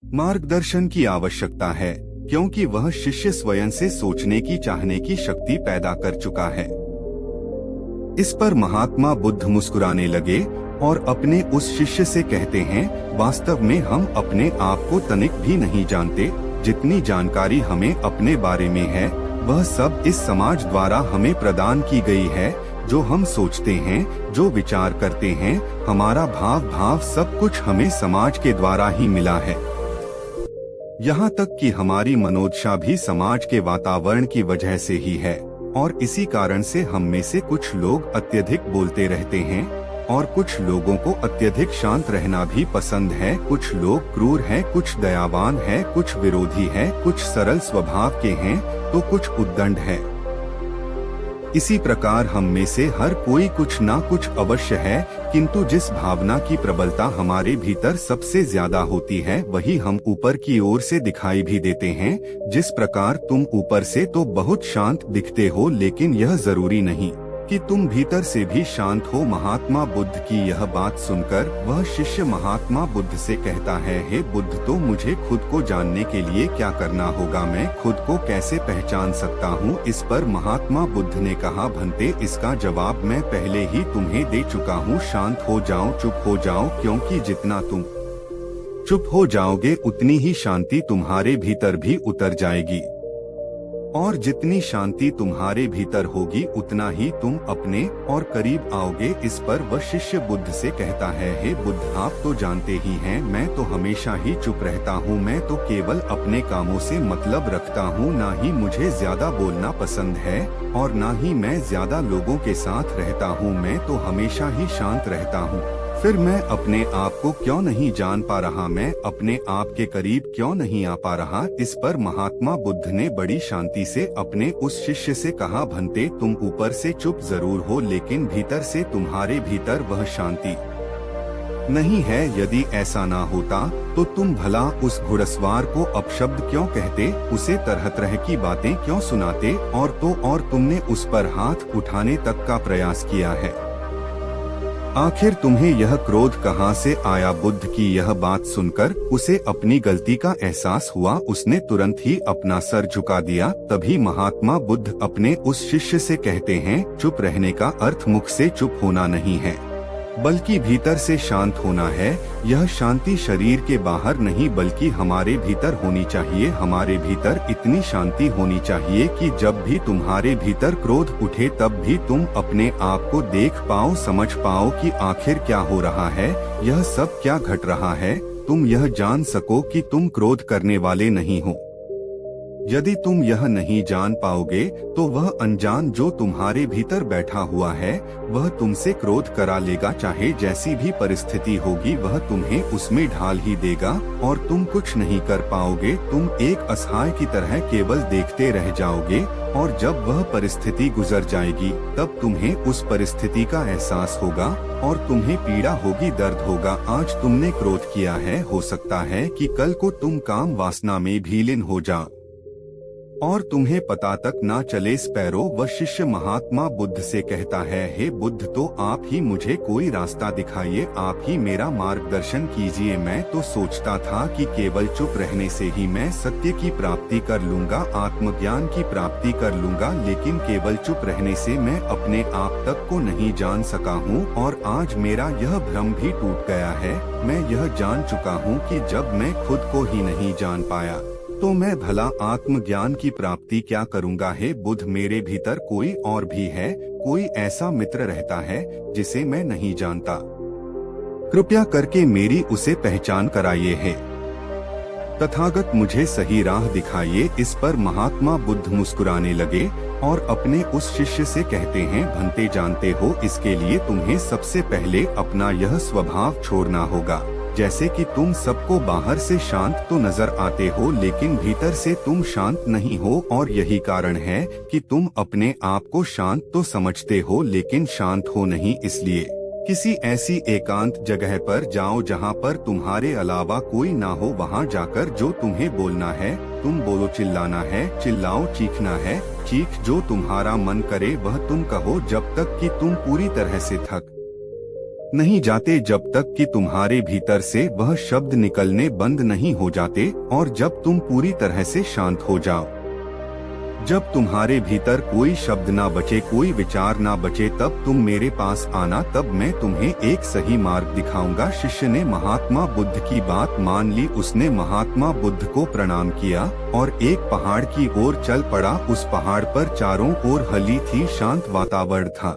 मार्गदर्शन की आवश्यकता है, क्योंकि वह शिष्य स्वयं से सोचने की चाहने की शक्ति पैदा कर चुका है। इस पर महात्मा बुद्ध मुस्कुराने लगे और अपने उस शिष्य से कहते हैं, वास्तव में हम अपने आप को तनिक भी नहीं जानते। जितनी जानकारी हमें अपने बारे में है वह सब इस समाज द्वारा हमें प्रदान की गई है। जो हम सोचते हैं, जो विचार करते हैं, हमारा भाव सब कुछ हमें समाज के द्वारा ही मिला है। यहाँ तक कि हमारी मनोदशा भी समाज के वातावरण की वजह से ही है, और इसी कारण से हम में से कुछ लोग अत्यधिक बोलते रहते हैं और कुछ लोगों को अत्यधिक शांत रहना भी पसंद है। कुछ लोग क्रूर हैं, कुछ दयावान हैं, कुछ विरोधी हैं, कुछ सरल स्वभाव के हैं तो कुछ उद्दंड है। इसी प्रकार हम में से हर कोई कुछ ना कुछ अवश्य है, किंतु जिस भावना की प्रबलता हमारे भीतर सबसे ज्यादा होती है वही हम ऊपर की ओर से दिखाई भी देते हैं। जिस प्रकार तुम ऊपर से तो बहुत शांत दिखते हो, लेकिन यह जरूरी नहीं कि तुम भीतर से भी शांत हो। महात्मा बुद्ध की यह बात सुनकर वह शिष्य महात्मा बुद्ध से कहता है, हे बुद्ध, तो मुझे खुद को जानने के लिए क्या करना होगा? मैं खुद को कैसे पहचान सकता हूँ? इस पर महात्मा बुद्ध ने कहा, भंते, इसका जवाब मैं पहले ही तुम्हें दे चुका हूँ। शांत हो जाओ, चुप हो जाओ, क्योंकि जितना तुम चुप हो जाओगे उतनी ही शांति तुम्हारे भीतर भी उतर जाएगी, और जितनी शांति तुम्हारे भीतर होगी उतना ही तुम अपने और करीब आओगे। इस पर वह शिष्य बुद्ध से कहता है, हे बुद्ध, आप तो जानते ही हैं मैं तो हमेशा ही चुप रहता हूँ। मैं तो केवल अपने कामों से मतलब रखता हूँ। ना ही मुझे ज्यादा बोलना पसंद है और ना ही मैं ज्यादा लोगों के साथ रहता हूँ। मैं तो हमेशा ही शांत रहता हूँ। फिर मैं अपने आप को क्यों नहीं जान पा रहा? मैं अपने आप के करीब क्यों नहीं आ पा रहा? इस पर महात्मा बुद्ध ने बड़ी शांति से अपने उस शिष्य से कहा, भंते, तुम ऊपर से चुप जरूर हो, लेकिन भीतर से तुम्हारे भीतर वह शांति नहीं है। यदि ऐसा ना होता तो तुम भला उस घुड़सवार को अपशब्द क्यों कहते, उसे तरह तरह की बातें क्यों सुनाते, और तुमने उस पर हाथ उठाने तक का प्रयास किया है। आखिर तुम्हें यह क्रोध कहाँ से आया? बुद्ध की यह बात सुनकर उसे अपनी गलती का एहसास हुआ। उसने तुरंत ही अपना सर झुका दिया। तभी महात्मा बुद्ध अपने उस शिष्य से कहते हैं, चुप रहने का अर्थ मुख से चुप होना नहीं है, बल्कि भीतर से शांत होना है। यह शांति शरीर के बाहर नहीं बल्कि हमारे भीतर होनी चाहिए। हमारे भीतर इतनी शांति होनी चाहिए कि जब भी तुम्हारे भीतर क्रोध उठे तब भी तुम अपने आप को देख पाओ, समझ पाओ कि आखिर क्या हो रहा है, यह सब क्या घट रहा है। तुम यह जान सको कि तुम क्रोध करने वाले नहीं हो। यदि तुम यह नहीं जान पाओगे तो वह अनजान जो तुम्हारे भीतर बैठा हुआ है वह तुमसे क्रोध करा लेगा। चाहे जैसी भी परिस्थिति होगी वह तुम्हें उसमें ढाल ही देगा और तुम कुछ नहीं कर पाओगे। तुम एक असहाय की तरह केवल देखते रह जाओगे, और जब वह परिस्थिति गुजर जाएगी तब तुम्हें उस परिस्थिति का एहसास होगा और तुम्हें पीड़ा होगी, दर्द होगा। आज तुमने क्रोध किया है, हो सकता है कि कल को तुम काम वासना में भी लीन हो जाओ और तुम्हें पता तक ना चले। स्पैरो वह शिष्य महात्मा बुद्ध से कहता है, हे बुद्ध, तो आप ही मुझे कोई रास्ता दिखाइए, आप ही मेरा मार्गदर्शन कीजिए। मैं तो सोचता था कि केवल चुप रहने से ही मैं सत्य की प्राप्ति कर लूंगा, आत्मज्ञान की प्राप्ति कर लूंगा, लेकिन केवल चुप रहने से मैं अपने आप तक को नहीं जान सका हूँ, और आज मेरा यह भ्रम भी टूट गया है। मैं यह जान चुका हूँ कि जब मैं खुद को ही नहीं जान पाया तो मैं भला आत्मज्ञान की प्राप्ति क्या करूँगा? हे बुद्ध, मेरे भीतर कोई और भी है, कोई ऐसा मित्र रहता है जिसे मैं नहीं जानता। कृपया करके मेरी उसे पहचान कराइए है। तथागत मुझे सही राह दिखाइए। इस पर महात्मा बुद्ध मुस्कुराने लगे और अपने उस शिष्य से कहते हैं, भंते, जानते हो इसके लिए तुम्हें सबसे पहले अपना यह स्वभाव छोड़ना होगा। जैसे कि तुम सबको बाहर से शांत तो नजर आते हो लेकिन भीतर से तुम शांत नहीं हो, और यही कारण है कि तुम अपने आप को शांत तो समझते हो लेकिन शांत हो नहीं। इसलिए किसी ऐसी एकांत जगह पर जाओ जहां पर तुम्हारे अलावा कोई ना हो। वहां जाकर जो तुम्हें बोलना है तुम बोलो, चिल्लाना है चिल्लाओ, चीखना है चीख, जो तुम्हारा मन करे वह तुम कहो, जब तक कि तुम पूरी तरह से थक नहीं जाते जब तक कि तुम्हारे भीतर से वह शब्द निकलने बंद नहीं हो जाते और जब तुम पूरी तरह से शांत हो जाओ। जब तुम्हारे भीतर कोई शब्द ना बचे, कोई विचार ना बचे, तब तुम मेरे पास आना, तब मैं तुम्हें एक सही मार्ग दिखाऊंगा। शिष्य ने महात्मा बुद्ध की बात मान ली। उसने महात्मा बुद्ध को प्रणाम किया और एक पहाड़ की ओर चल पड़ा। उस पहाड़ पर चारों ओर हली थी, शांत वातावरण था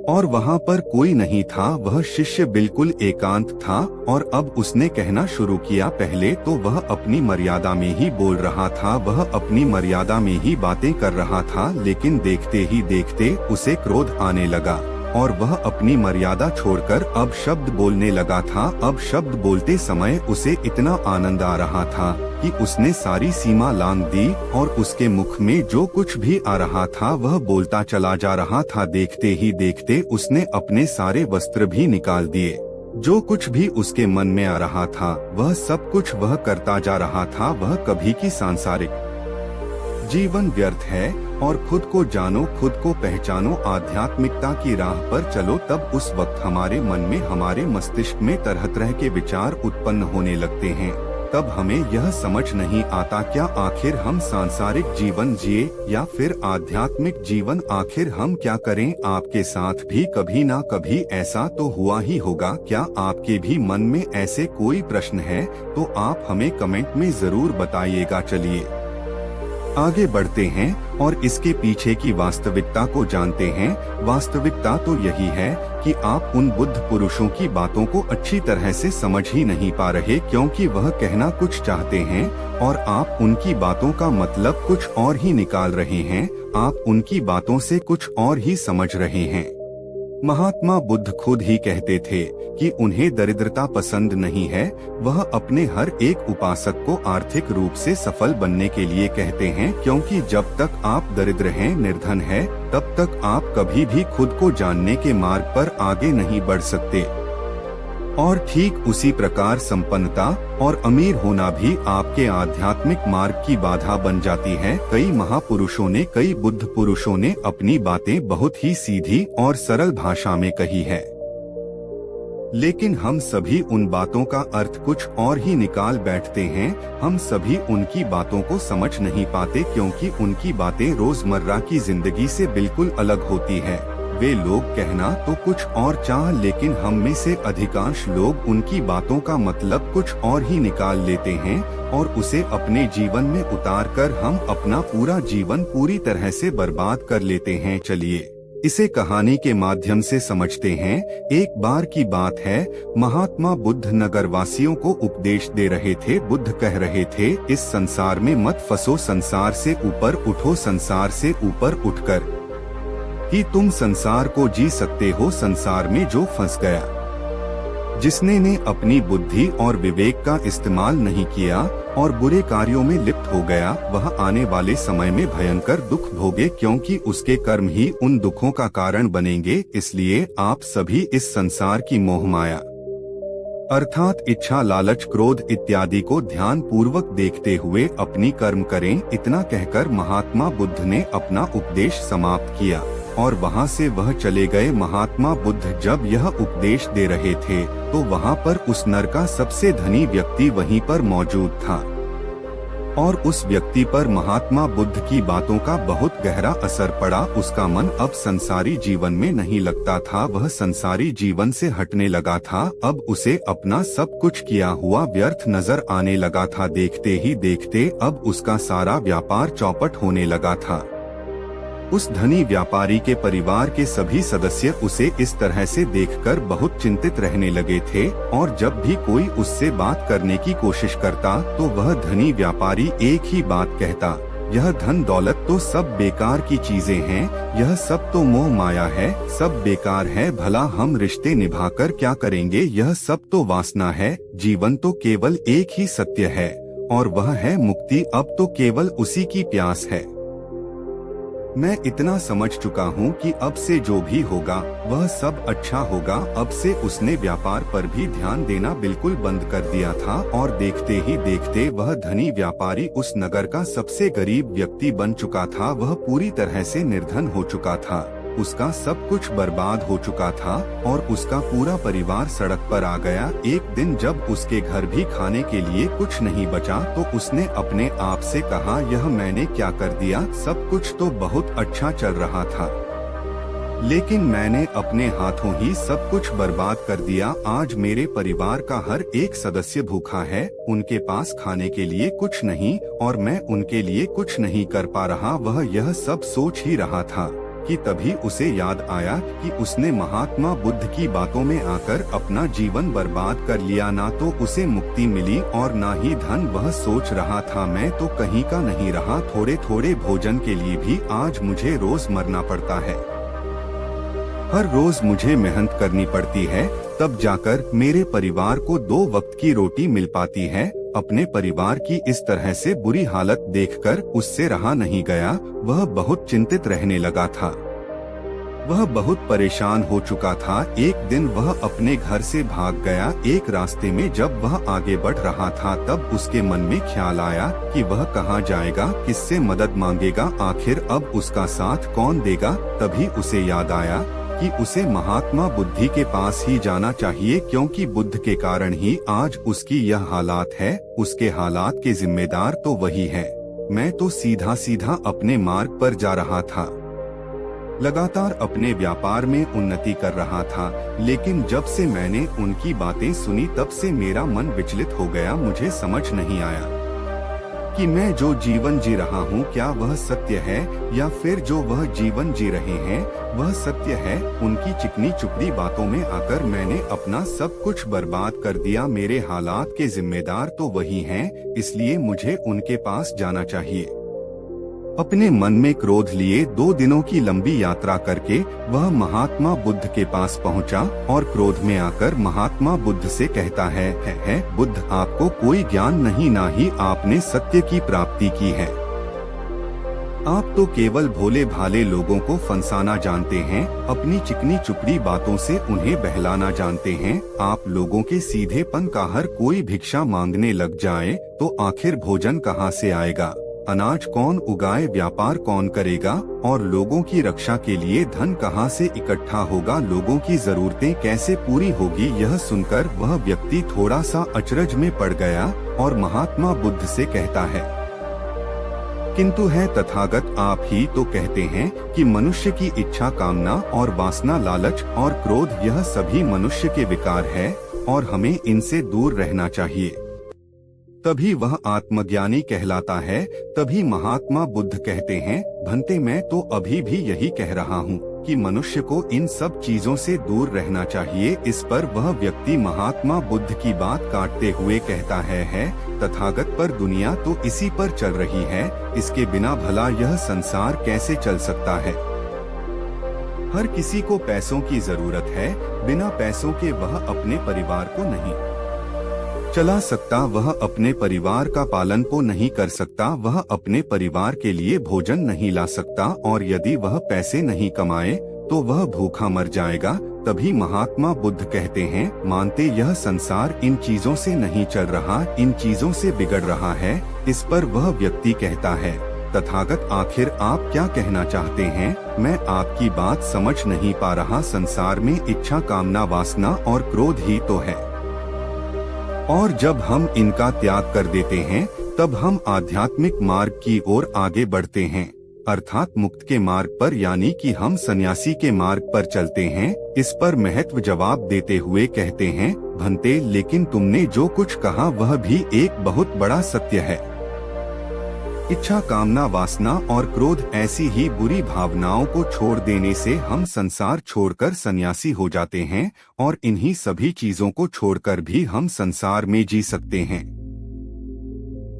और वहाँ पर कोई नहीं था। वह शिष्य बिल्कुल एकांत था और अब उसने कहना शुरू किया। पहले तो वह अपनी मर्यादा में ही बोल रहा था, वह अपनी मर्यादा में ही बातें कर रहा था, लेकिन देखते ही देखते उसे क्रोध आने लगा और वह अपनी मर्यादा छोड़कर अब शब्द बोलने लगा था। अब शब्द बोलते समय उसे इतना आनंद आ रहा था कि उसने सारी सीमा लांघ दी और उसके मुख में जो कुछ भी आ रहा था वह बोलता चला जा रहा था। देखते ही देखते उसने अपने सारे वस्त्र भी निकाल दिए। जो कुछ भी उसके मन में आ रहा था वह सब कुछ वह करता जा रहा था। वह कभी की सांसारिक जीवन व्यर्थ है और खुद को जानो, खुद को पहचानो, आध्यात्मिकता की राह पर चलो। तब उस वक्त हमारे मन में, हमारे मस्तिष्क में तरह तरह के विचार उत्पन्न होने लगते हैं। तब हमें यह समझ नहीं आता क्या आखिर हम सांसारिक जीवन जिए या फिर आध्यात्मिक जीवन, आखिर हम क्या करें। आपके साथ भी कभी ना कभी ऐसा तो हुआ ही होगा। क्या आपके भी मन में ऐसे कोई प्रश्न है तो आप हमें कमेंट में जरूर बताइएगा। चलिए आगे बढ़ते हैं और इसके पीछे की वास्तविकता को जानते हैं। वास्तविकता तो यही है कि आप उन बुद्ध पुरुषों की बातों को अच्छी तरह से समझ ही नहीं पा रहे, क्योंकि वह कहना कुछ चाहते हैं और आप उनकी बातों का मतलब कुछ और ही निकाल रहे हैं। आप उनकी बातों से कुछ और ही समझ रहे हैं। महात्मा बुद्ध खुद ही कहते थे कि उन्हें दरिद्रता पसंद नहीं है। वह अपने हर एक उपासक को आर्थिक रूप से सफल बनने के लिए कहते हैं, क्योंकि जब तक आप दरिद्र हैं, निर्धन हैं, तब तक आप कभी भी खुद को जानने के मार्ग पर आगे नहीं बढ़ सकते। और ठीक उसी प्रकार संपन्नता और अमीर होना भी आपके आध्यात्मिक मार्ग की बाधा बन जाती है। कई महापुरुषों ने, कई बुद्ध पुरुषों ने अपनी बातें बहुत ही सीधी और सरल भाषा में कही है, लेकिन हम सभी उन बातों का अर्थ कुछ और ही निकाल बैठते हैं। हम सभी उनकी बातों को समझ नहीं पाते, क्योंकि उनकी बातें रोजमर्रा की जिंदगी से बिल्कुल अलग होती है। वे लोग कहना तो कुछ और चाह, लेकिन हम में से अधिकांश लोग उनकी बातों का मतलब कुछ और ही निकाल लेते हैं और उसे अपने जीवन में उतार कर हम अपना पूरा जीवन पूरी तरह से बर्बाद कर लेते हैं। चलिए इसे कहानी के माध्यम से समझते हैं। एक बार की बात है, महात्मा बुद्ध नगरवासियों को उपदेश दे रहे थे। बुद्ध कह रहे थे, इस संसार में मत फंसो, संसार से ऊपर उठो, संसार से ऊपर उठकर कि तुम संसार को जी सकते हो। संसार में जो फंस गया, जिसने ने अपनी बुद्धि और विवेक का इस्तेमाल नहीं किया और बुरे कार्यों में लिप्त हो गया, वह आने वाले समय में भयंकर दुख भोगे, क्योंकि उसके कर्म ही उन दुखों का कारण बनेंगे। इसलिए आप सभी इस संसार की मोहमाया अर्थात इच्छा, लालच, क्रोध इत्यादि को ध्यान पूर्वक देखते हुए अपनी कर्म करें। इतना कहकर महात्मा बुद्ध ने अपना उपदेश समाप्त किया और वहाँ से वह चले गए। महात्मा बुद्ध जब यह उपदेश दे रहे थे तो वहाँ पर उस नर का सबसे धनी व्यक्ति वहीं पर मौजूद था और उस व्यक्ति पर महात्मा बुद्ध की बातों का बहुत गहरा असर पड़ा। उसका मन अब संसारी जीवन में नहीं लगता था, वह संसारी जीवन से हटने लगा था। अब उसे अपना सब कुछ किया हुआ व्यर्थ नजर आने लगा था। देखते ही देखते अब उसका सारा व्यापार चौपट होने लगा था। उस धनी व्यापारी के परिवार के सभी सदस्य उसे इस तरह से देखकर बहुत चिंतित रहने लगे थे और जब भी कोई उससे बात करने की कोशिश करता तो वह धनी व्यापारी एक ही बात कहता, यह धन दौलत तो सब बेकार की चीजें हैं, यह सब तो मोह माया है, सब बेकार है, भला हम रिश्ते निभाकर क्या करेंगे, यह सब तो वासना है, जीवन तो केवल एक ही सत्य है और वह है मुक्ति, अब तो केवल उसी की प्यास है। मैं इतना समझ चुका हूँ कि अब से जो भी होगा वह सब अच्छा होगा। अब से उसने व्यापार पर भी ध्यान देना बिल्कुल बंद कर दिया था और देखते ही देखते वह धनी व्यापारी उस नगर का सबसे गरीब व्यक्ति बन चुका था। वह पूरी तरह से निर्धन हो चुका था। उसका सब कुछ बर्बाद हो चुका था और उसका पूरा परिवार सड़क पर आ गया। एक दिन जब उसके घर भी खाने के लिए कुछ नहीं बचा तो उसने अपने आप से कहा, यह मैंने क्या कर दिया? सब कुछ तो बहुत अच्छा चल रहा था, लेकिन मैंने अपने हाथों ही सब कुछ बर्बाद कर दिया। आज मेरे परिवार का हर एक सदस्य भूखा है, उनके पास खाने के लिए कुछ नहीं और मैं उनके लिए कुछ नहीं कर पा रहा। वह यह सब सोच ही रहा था कि तभी उसे याद आया कि उसने महात्मा बुद्ध की बातों में आकर अपना जीवन बर्बाद कर लिया। ना तो उसे मुक्ति मिली और ना ही धन। वह सोच रहा था, मैं तो कहीं का नहीं रहा, थोड़े थोड़े भोजन के लिए भी आज मुझे रोज मरना पड़ता है। हर रोज मुझे मेहनत करनी पड़ती है, तब जाकर मेरे परिवार को 2 वक्त की रोटी मिल पाती है। अपने परिवार की इस तरह से बुरी हालत देखकर उससे रहा नहीं गया। वह बहुत चिंतित रहने लगा था, वह बहुत परेशान हो चुका था। एक दिन वह अपने घर से भाग गया। एक रास्ते में जब वह आगे बढ़ रहा था तब उसके मन में ख्याल आया कि वह कहाँ जाएगा, किससे मदद मांगेगा, आखिर अब उसका साथ कौन देगा। तभी उसे याद आया कि उसे महात्मा बुद्ध के पास ही जाना चाहिए, क्योंकि बुद्ध के कारण ही आज उसकी यह हालात है। उसके हालात के जिम्मेदार तो वही है। मैं तो सीधा सीधा अपने मार्ग पर जा रहा था, लगातार अपने व्यापार में उन्नति कर रहा था, लेकिन जब से मैंने उनकी बातें सुनी तब से मेरा मन विचलित हो गया। मुझे समझ नहीं आया कि मैं जो जीवन जी रहा हूँ क्या वह सत्य है या फिर जो वह जीवन जी रहे हैं वह सत्य है। उनकी चिकनी चुपड़ी बातों में आकर मैंने अपना सब कुछ बर्बाद कर दिया। मेरे हालात के जिम्मेदार तो वही हैं, इसलिए मुझे उनके पास जाना चाहिए। अपने मन में क्रोध लिए 2 दिनों की लंबी यात्रा करके वह महात्मा बुद्ध के पास पहुंचा और क्रोध में आकर महात्मा बुद्ध से कहता है बुद्ध, आपको कोई ज्ञान नहीं, ना ही आपने सत्य की प्राप्ति की है। आप तो केवल भोले भाले लोगों को फंसाना जानते हैं, अपनी चिकनी चुपड़ी बातों से उन्हें बहलाना जानते हैं। आप लोगों के सीधेपन का हर कोई भिक्षा मांगने लग जाए तो आखिर भोजन कहाँ से आएगा, अनाज कौन उगाए, व्यापार कौन करेगा और लोगों की रक्षा के लिए धन कहां से इकट्ठा होगा, लोगों की जरूरतें कैसे पूरी होगी। यह सुनकर वह व्यक्ति थोड़ा सा अचरज में पड़ गया और महात्मा बुद्ध से कहता है, किंतु है तथागत, आप ही तो कहते हैं कि मनुष्य की इच्छा, कामना और वासना, लालच और क्रोध यह सभी मनुष्य के विकार है और हमें इनसे दूर रहना चाहिए, तभी वह आत्मज्ञानी कहलाता है। तभी महात्मा बुद्ध कहते हैं, भंते, मैं तो अभी भी यही कह रहा हूँ कि मनुष्य को इन सब चीजों से दूर रहना चाहिए। इस पर वह व्यक्ति महात्मा बुद्ध की बात काटते हुए कहता है तथागत, पर दुनिया तो इसी पर चल रही है, इसके बिना भला यह संसार कैसे चल सकता है। हर किसी को पैसों की जरूरत है, बिना पैसों के वह अपने परिवार को नहीं चला सकता, वह अपने परिवार का पालन को नहीं कर सकता, वह अपने परिवार के लिए भोजन नहीं ला सकता और यदि वह पैसे नहीं कमाए तो वह भूखा मर जाएगा। तभी महात्मा बुद्ध कहते हैं, मानते यह संसार इन चीजों से नहीं चल रहा, इन चीजों से बिगड़ रहा है। इस पर वह व्यक्ति कहता है, तथागत, आखिर आप क्या कहना चाहते हैं, मैं आपकी बात समझ नहीं पा रहा। संसार में इच्छा, कामना, वासना और क्रोध ही तो है और जब हम इनका त्याग कर देते हैं तब हम आध्यात्मिक मार्ग की ओर आगे बढ़ते हैं, अर्थात मुक्त के मार्ग पर, यानी कि हम सन्यासी के मार्ग पर चलते हैं। इस पर महत्व जवाब देते हुए कहते हैं, भंते, लेकिन तुमने जो कुछ कहा वह भी एक बहुत बड़ा सत्य है। इच्छा, कामना, वासना और क्रोध ऐसी ही बुरी भावनाओं को छोड़ देने से हम संसार छोड़कर सन्यासी हो जाते हैं और इन्हीं सभी चीजों को छोड़कर भी हम संसार में जी सकते हैं,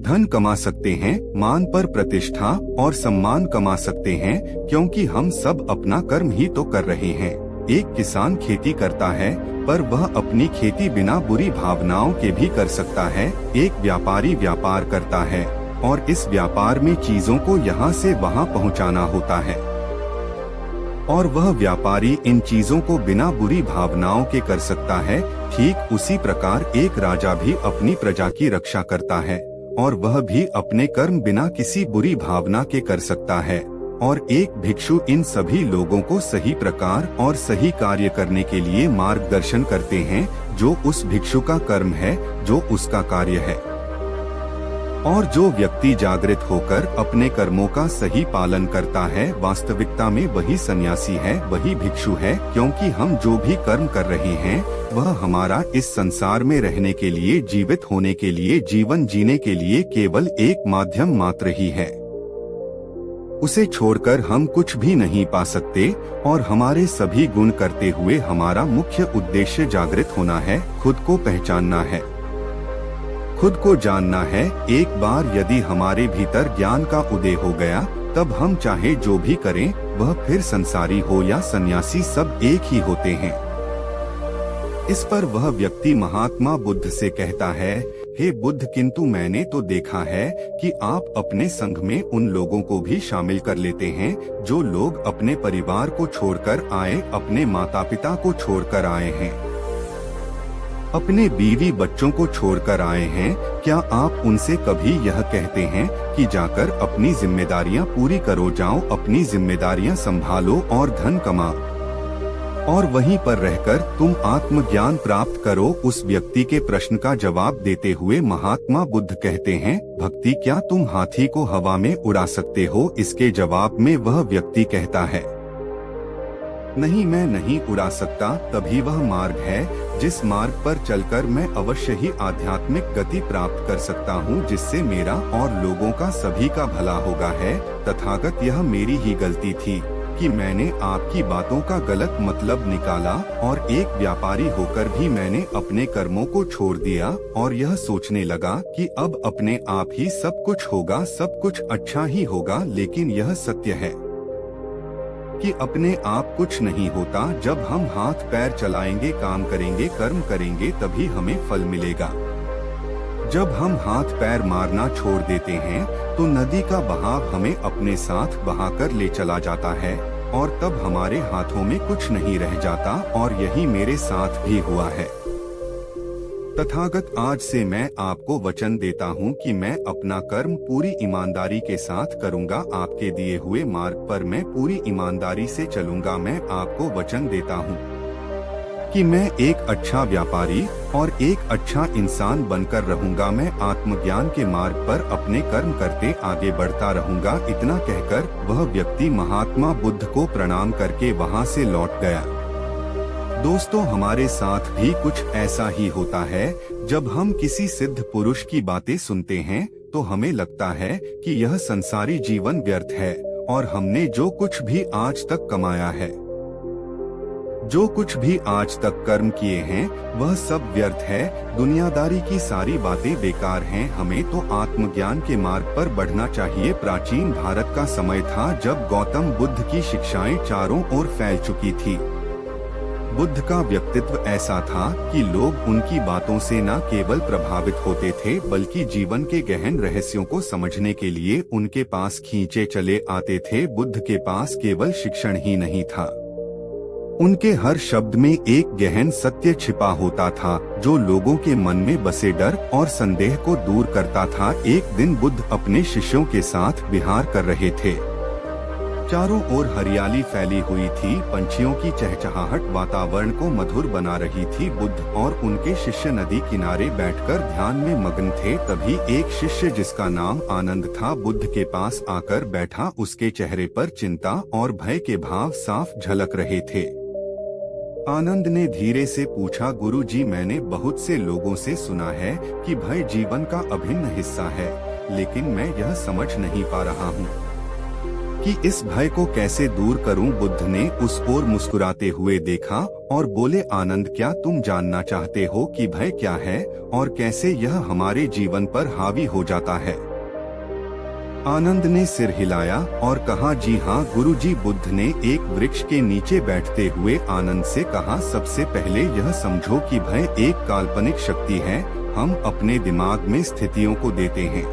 धन कमा सकते हैं, मान पर प्रतिष्ठा और सम्मान कमा सकते हैं, क्योंकि हम सब अपना कर्म ही तो कर रहे हैं। एक किसान खेती करता है पर वह अपनी खेती बिना बुरी भावनाओं के भी कर सकता है। एक व्यापारी व्यापार करता है और इस व्यापार में चीजों को यहाँ से वहाँ पहुँचाना होता है और वह व्यापारी इन चीजों को बिना बुरी भावनाओं के कर सकता है। ठीक उसी प्रकार एक राजा भी अपनी प्रजा की रक्षा करता है और वह भी अपने कर्म बिना किसी बुरी भावना के कर सकता है। और एक भिक्षु इन सभी लोगों को सही प्रकार और सही कार्य करने के लिए मार्गदर्शन करते हैं, जो उस भिक्षु का कर्म है, जो उसका कार्य है। और जो व्यक्ति जागृत होकर अपने कर्मों का सही पालन करता है, वास्तविकता में वही सन्यासी है, वही भिक्षु है, क्योंकि हम जो भी कर्म कर रहे हैं वह हमारा इस संसार में रहने के लिए, जीवित होने के लिए, जीवन जीने के लिए केवल एक माध्यम मात्र ही है। उसे छोड़कर हम कुछ भी नहीं पा सकते और हमारे सभी गुण करते हुए हमारा मुख्य उद्देश्य जागृत होना है, खुद को पहचानना है, खुद को जानना है। एक बार यदि हमारे भीतर ज्ञान का उदय हो गया, तब हम चाहे जो भी करें, वह फिर संसारी हो या सन्यासी, सब एक ही होते हैं। इस पर वह व्यक्ति महात्मा बुद्ध से कहता है, हे बुद्ध, किंतु मैंने तो देखा है कि आप अपने संघ में उन लोगों को भी शामिल कर लेते हैं जो लोग अपने परिवार को छोड़कर आए, अपने माता पिता को छोड़कर आए हैं, अपने बीवी बच्चों को छोड़कर आए हैं। क्या आप उनसे कभी यह कहते हैं कि जाकर अपनी जिम्मेदारियां पूरी करो, जाओ अपनी जिम्मेदारियां संभालो और धन कमाओ और वहीं पर रहकर तुम आत्मज्ञान प्राप्त करो? उस व्यक्ति के प्रश्न का जवाब देते हुए महात्मा बुद्ध कहते हैं, भक्ति, क्या तुम हाथी को हवा में उड़ा सकते हो? इसके जवाब में वह व्यक्ति कहता है, नहीं, मैं नहीं उड़ा सकता। तभी वह मार्ग है जिस मार्ग पर चलकर मैं अवश्य ही आध्यात्मिक गति प्राप्त कर सकता हूँ, जिससे मेरा और लोगों का, सभी का भला होगा है। तथागत, यह मेरी ही गलती थी कि मैंने आपकी बातों का गलत मतलब निकाला और एक व्यापारी होकर भी मैंने अपने कर्मों को छोड़ दिया और यह सोचने लगा कि अब अपने आप ही सब कुछ होगा, सब कुछ अच्छा ही होगा। लेकिन यह सत्य है कि अपने आप कुछ नहीं होता। जब हम हाथ पैर चलाएंगे, काम करेंगे, कर्म करेंगे, तभी हमें फल मिलेगा। जब हम हाथ पैर मारना छोड़ देते हैं तो नदी का बहाव हमें अपने साथ बहाकर ले चला जाता है और तब हमारे हाथों में कुछ नहीं रह जाता, और यही मेरे साथ भी हुआ है। तथागत, आज से मैं आपको वचन देता हूँ कि मैं अपना कर्म पूरी ईमानदारी के साथ करूँगा। आपके दिए हुए मार्ग पर मैं पूरी ईमानदारी से चलूँगा। मैं आपको वचन देता हूँ कि मैं एक अच्छा व्यापारी और एक अच्छा इंसान बनकर रहूँगा। मैं आत्मज्ञान के मार्ग पर अपने कर्म करते आगे बढ़ता रहूँगा। इतना कहकर वह व्यक्ति महात्मा बुद्ध को प्रणाम करके वहाँ से लौट गया। दोस्तों, हमारे साथ भी कुछ ऐसा ही होता है। जब हम किसी सिद्ध पुरुष की बातें सुनते हैं तो हमें लगता है कि यह संसारी जीवन व्यर्थ है और हमने जो कुछ भी आज तक कमाया है, जो कुछ भी आज तक कर्म किए हैं, वह सब व्यर्थ है। दुनियादारी की सारी बातें बेकार हैं। हमें तो आत्मज्ञान के मार्ग पर बढ़ना चाहिए। प्राचीन भारत का समय था जब गौतम बुद्ध की शिक्षाएं चारों ओर फैल चुकी थी। बुद्ध का व्यक्तित्व ऐसा था कि लोग उनकी बातों से न केवल प्रभावित होते थे, बल्कि जीवन के गहन रहस्यों को समझने के लिए उनके पास खींचे चले आते थे। बुद्ध के पास केवल शिक्षण ही नहीं था, उनके हर शब्द में एक गहन सत्य छिपा होता था जो लोगों के मन में बसे डर और संदेह को दूर करता था। एक दिन बुद्ध अपने शिष्यों के साथ विहार कर रहे थे। चारों ओर हरियाली फैली हुई थी, पंछियों की चहचहाहट वातावरण को मधुर बना रही थी। बुद्ध और उनके शिष्य नदी किनारे बैठकर ध्यान में मग्न थे। तभी एक शिष्य जिसका नाम आनंद था, बुद्ध के पास आकर बैठा। उसके चेहरे पर चिंता और भय के भाव साफ झलक रहे थे। आनंद ने धीरे से पूछा, गुरुजी, मैंने बहुत से लोगों से सुना है कि भय जीवन का अभिन्न हिस्सा है, लेकिन मैं यह समझ नहीं पा रहा हूँ कि इस भय को कैसे दूर करूं। बुद्ध ने उस ओर मुस्कुराते हुए देखा और बोले, आनंद, क्या तुम जानना चाहते हो कि भय क्या है और कैसे यह हमारे जीवन पर हावी हो जाता है? आनंद ने सिर हिलाया और कहा, जी हाँ गुरुजी। बुद्ध ने एक वृक्ष के नीचे बैठते हुए आनंद से कहा, सबसे पहले यह समझो कि भय एक काल्पनिक शक्ति है। हम अपने दिमाग में स्थितियों को देते हैं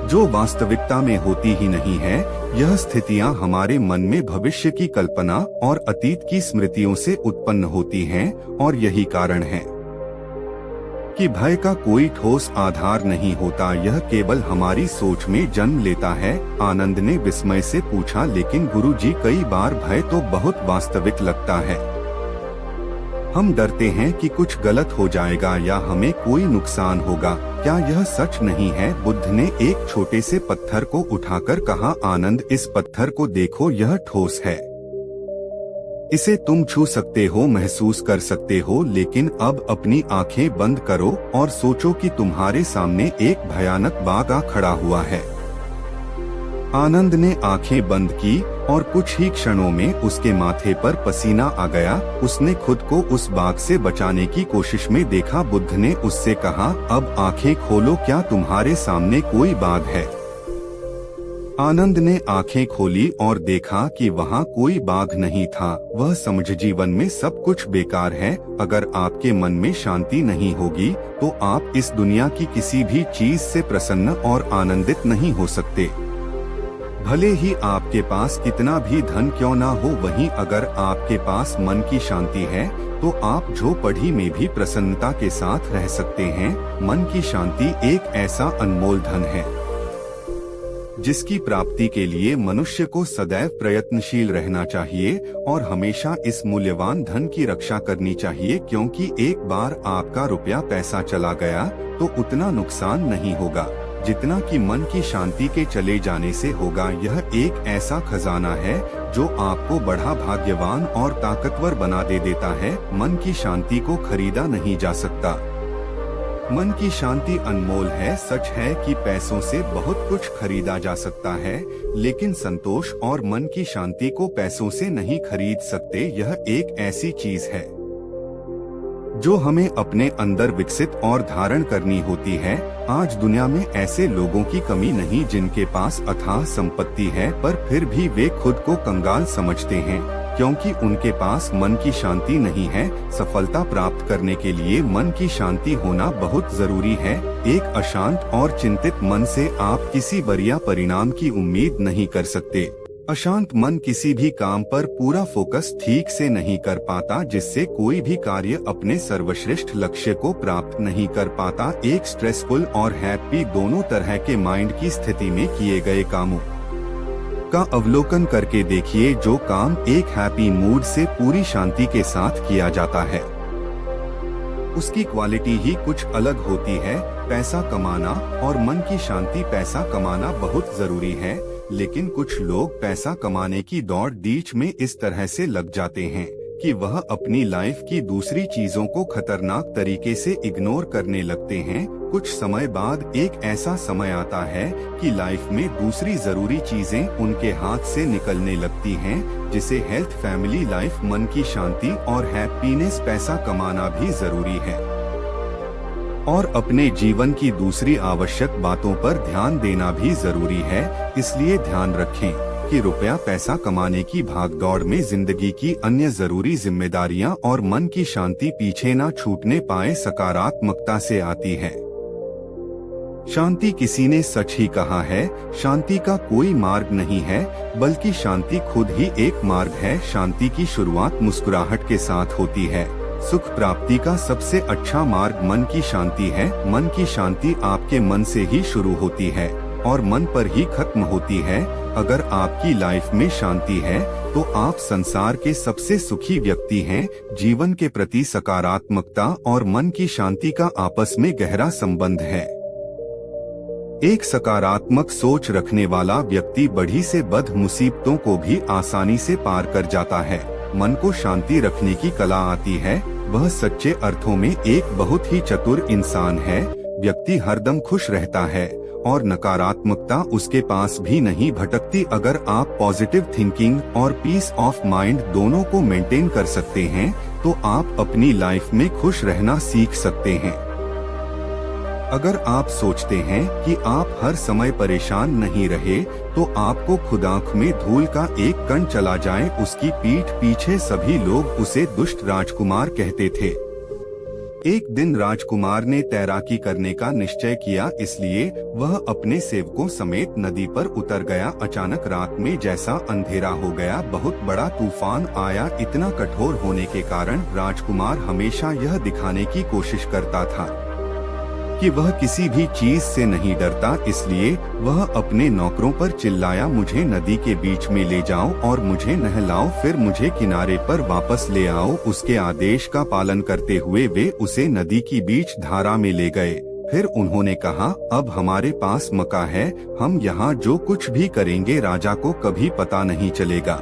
जो वास्तविकता में होती ही नहीं है। यह स्थितियां हमारे मन में भविष्य की कल्पना और अतीत की स्मृतियों से उत्पन्न होती हैं और यही कारण है कि भय का कोई ठोस आधार नहीं होता, यह केवल हमारी सोच में जन्म लेता है। आनंद ने विस्मय से पूछा, लेकिन गुरुजी, कई बार भय तो बहुत वास्तविक लगता है। हम डरते हैं कि कुछ गलत हो जाएगा या हमें कोई नुकसान होगा। क्या यह सच नहीं है? बुद्ध ने एक छोटे से पत्थर को उठाकर कहा, आनंद, इस पत्थर को देखो, यह ठोस है। इसे तुम छू सकते हो, महसूस कर सकते हो, लेकिन अब अपनी आंखें बंद करो और सोचो कि तुम्हारे सामने एक भयानक बाघ आ खड़ा हुआ है। आनंद ने आंखें बंद की और कुछ ही क्षणों में उसके माथे पर पसीना आ गया। उसने खुद को उस बाघ से बचाने की कोशिश में देखा। बुद्ध ने उससे कहा, अब आंखें खोलो, क्या तुम्हारे सामने कोई बाघ है? आनंद ने आंखें खोली और देखा कि वहाँ कोई बाघ नहीं था। वह समझ, जीवन में सब कुछ बेकार है। अगर आपके मन में शांति नहीं होगी तो आप इस दुनिया की किसी भी चीज से प्रसन्न और आनंदित नहीं हो सकते। भले ही आपके पास कितना भी धन क्यों ना हो, वहीं अगर आपके पास मन की शांति है तो आप झोपड़ी में भी प्रसन्नता के साथ रह सकते हैं। मन की शांति एक ऐसा अनमोल धन है जिसकी प्राप्ति के लिए मनुष्य को सदैव प्रयत्नशील रहना चाहिए और हमेशा इस मूल्यवान धन की रक्षा करनी चाहिए, क्योंकि एक बार आपका रुपया पैसा चला गया तो उतना नुकसान नहीं होगा जितना कि मन की शांति के चले जाने से होगा। यह एक ऐसा खजाना है जो आपको बड़ा भाग्यवान और ताकतवर बना दे देता है। मन की शांति को खरीदा नहीं जा सकता। मन की शांति अनमोल है। सच है कि पैसों से बहुत कुछ खरीदा जा सकता है, लेकिन संतोष और मन की शांति को पैसों से नहीं खरीद सकते। यह एक ऐसी चीज है जो हमें अपने अंदर विकसित और धारण करनी होती है। आज दुनिया में ऐसे लोगों की कमी नहीं जिनके पास अथाह संपत्ति है, पर फिर भी वे खुद को कंगाल समझते हैं क्योंकि उनके पास मन की शांति नहीं है। सफलता प्राप्त करने के लिए मन की शांति होना बहुत जरूरी है। एक अशांत और चिंतित मन से आप किसी बढ़िया परिणाम की उम्मीद नहीं कर सकते। अशांत मन किसी भी काम पर पूरा फोकस ठीक से नहीं कर पाता, जिससे कोई भी कार्य अपने सर्वश्रेष्ठ लक्ष्य को प्राप्त नहीं कर पाता। एक स्ट्रेसफुल और हैप्पी दोनों तरह के माइंड की स्थिति में किए गए कामों का अवलोकन करके देखिए। जो काम एक हैप्पी मूड से पूरी शांति के साथ किया जाता है उसकी क्वालिटी ही कुछ अलग होती है। पैसा कमाना और मन की शांति, पैसा कमाना बहुत जरूरी है, लेकिन कुछ लोग पैसा कमाने की दौड़ बीच में इस तरह से लग जाते हैं कि वह अपनी लाइफ की दूसरी चीजों को खतरनाक तरीके से इग्नोर करने लगते हैं। कुछ समय बाद एक ऐसा समय आता है कि लाइफ में दूसरी जरूरी चीजें उनके हाथ से निकलने लगती हैं, जिसे हेल्थ, फैमिली लाइफ, मन की शांति और हैप्पीनेस, पैसा कमाना भी जरूरी है और अपने जीवन की दूसरी आवश्यक बातों पर ध्यान देना भी जरूरी है। इसलिए ध्यान रखें कि रुपया पैसा कमाने की भागदौड़ में जिंदगी की अन्य जरूरी जिम्मेदारियां और मन की शांति पीछे न छूटने पाए। सकारात्मकता से आती है शांति। किसी ने सच ही कहा है, शांति का कोई मार्ग नहीं है, बल्कि शांति खुद ही एक मार्ग है। शांति की शुरुआत मुस्कुराहट के साथ होती है। सुख प्राप्ति का सबसे अच्छा मार्ग मन की शांति है। मन की शांति आपके मन से ही शुरू होती है और मन पर ही खत्म होती है। अगर आपकी लाइफ में शांति है तो आप संसार के सबसे सुखी व्यक्ति हैं। जीवन के प्रति सकारात्मकता और मन की शांति का आपस में गहरा संबंध है। एक सकारात्मक सोच रखने वाला व्यक्ति बड़ी से बड़ मुसीबतों को भी आसानी से पार कर जाता है। मन को शांति रखने की कला आती है। वह सच्चे अर्थों में एक बहुत ही चतुर इंसान है। व्यक्ति हरदम खुश रहता है और नकारात्मकता उसके पास भी नहीं भटकती। अगर आप पॉजिटिव थिंकिंग और पीस ऑफ माइंड दोनों को मेंटेन कर सकते हैं तो आप अपनी लाइफ में खुश रहना सीख सकते हैं। अगर आप सोचते हैं कि आप हर समय परेशान नहीं रहे तो आपको खुद आंख में धूल का एक कण चला जाए। उसकी पीठ पीछे सभी लोग उसे दुष्ट राजकुमार कहते थे। एक दिन राजकुमार ने तैराकी करने का निश्चय किया, इसलिए वह अपने सेवकों समेत नदी पर उतर गया। अचानक रात में जैसा अंधेरा हो गया, बहुत बड़ा तूफान आया। इतना कठोर होने के कारण राजकुमार हमेशा यह दिखाने की कोशिश करता था कि वह किसी भी चीज से नहीं डरता, इसलिए वह अपने नौकरों पर चिल्लाया, मुझे नदी के बीच में ले जाओ और मुझे नहलाओ, फिर मुझे किनारे पर वापस ले आओ। उसके आदेश का पालन करते हुए वे उसे नदी की बीच धारा में ले गए। फिर उन्होंने कहा, अब हमारे पास मौका है, हम यहाँ जो कुछ भी करेंगे राजा को कभी पता नहीं चलेगा।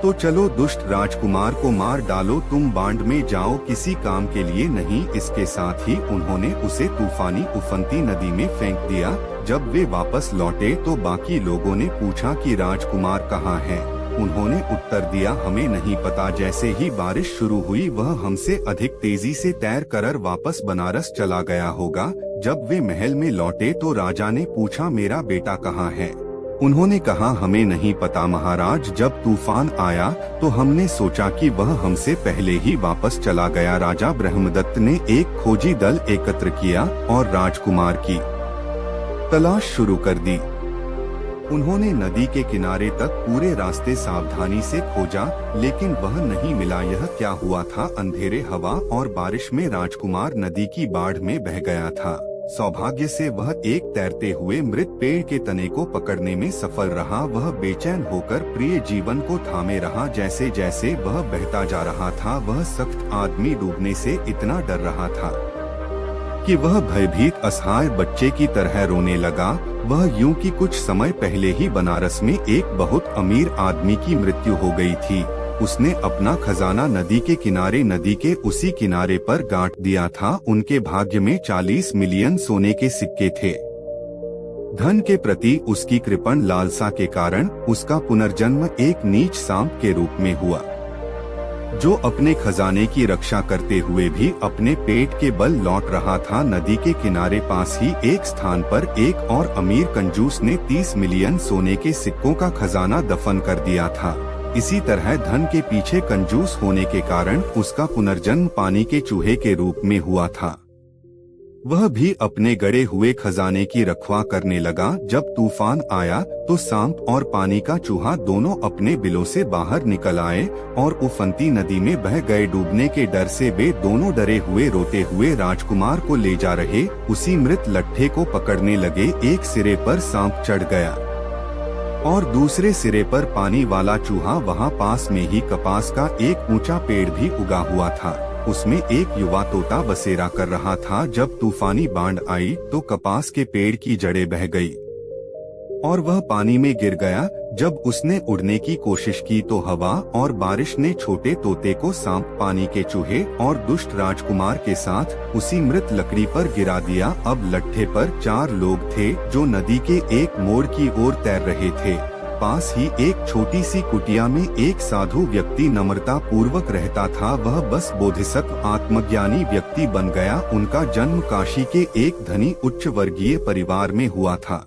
तो चलो दुष्ट राजकुमार को मार डालो, तुम बांड में जाओ, किसी काम के लिए नहीं। इसके साथ ही उन्होंने उसे तूफानी उफनती नदी में फेंक दिया। जब वे वापस लौटे तो बाकी लोगों ने पूछा कि राजकुमार कहाँ है? उन्होंने उत्तर दिया, हमें नहीं पता। जैसे ही बारिश शुरू हुई वह हमसे अधिक तेजी से तैर कर वापस बनारस चला गया होगा। जब वे महल में लौटे तो राजा ने पूछा, मेरा बेटा कहाँ है? उन्होंने कहा, हमें नहीं पता महाराज, जब तूफान आया तो हमने सोचा कि वह हमसे पहले ही वापस चला गया। राजा ब्रह्मदत्त ने एक खोजी दल एकत्र किया और राजकुमार की तलाश शुरू कर दी। उन्होंने नदी के किनारे तक पूरे रास्ते सावधानी से खोजा, लेकिन वह नहीं मिला। यह क्या हुआ था? अंधेरे, हवा और बारिश में राजकुमार नदी की बाढ़ में बह गया था। सौभाग्य से वह एक तैरते हुए मृत पेड़ के तने को पकड़ने में सफल रहा। वह बेचैन होकर प्रिय जीवन को थामे रहा। जैसे जैसे वह बहता जा रहा था, वह सख्त आदमी डूबने से इतना डर रहा था कि वह भयभीत असहाय बच्चे की तरह रोने लगा। वह यूं कि कुछ समय पहले ही बनारस में एक बहुत अमीर आदमी की मृत्यु हो गई थी। उसने अपना खजाना नदी के किनारे, नदी के उसी किनारे पर गांठ दिया था। उनके भाग्य में 40 मिलियन सोने के सिक्के थे। धन के प्रति उसकी कृपण लालसा के कारण उसका पुनर्जन्म एक नीच सांप के रूप में हुआ, जो अपने खजाने की रक्षा करते हुए भी अपने पेट के बल लौट रहा था। नदी के किनारे पास ही एक स्थान पर एक और अमीर कंजूस ने 30 मिलियन सोने के सिक्कों का खजाना दफन कर दिया था। इसी तरह धन के पीछे कंजूस होने के कारण उसका पुनर्जन्म पानी के चूहे के रूप में हुआ था। वह भी अपने गड़े हुए खजाने की रखवा करने लगा। जब तूफान आया तो सांप और पानी का चूहा दोनों अपने बिलों से बाहर निकल आए और उफनती नदी में बह गए। डूबने के डर से वे दोनों डरे हुए रोते हुए राजकुमार को ले जा रहे उसी मृत लट्ठे को पकड़ने लगे। एक सिरे पर सांप चढ़ गया और दूसरे सिरे पर पानी वाला चूहा। वहाँ पास में ही कपास का एक ऊंचा पेड़ भी उगा हुआ था। उसमें एक युवा तोता बसेरा कर रहा था। जब तूफानी बाढ़ आई तो कपास के पेड़ की जड़ें बह गई और वह पानी में गिर गया। जब उसने उड़ने की कोशिश की तो हवा और बारिश ने छोटे तोते को सांप, पानी के चूहे और दुष्ट राजकुमार के साथ उसी मृत लकड़ी पर गिरा दिया। अब लट्ठे पर 4 लोग थे जो नदी के एक मोड़ की ओर तैर रहे थे। पास ही एक छोटी सी कुटिया में एक साधु व्यक्ति नम्रता पूर्वक रहता था। वह बस बोधिसत्व आत्मज्ञानी व्यक्ति बन गया। उनका जन्म काशी के एक धनी उच्च वर्गीय परिवार में हुआ था।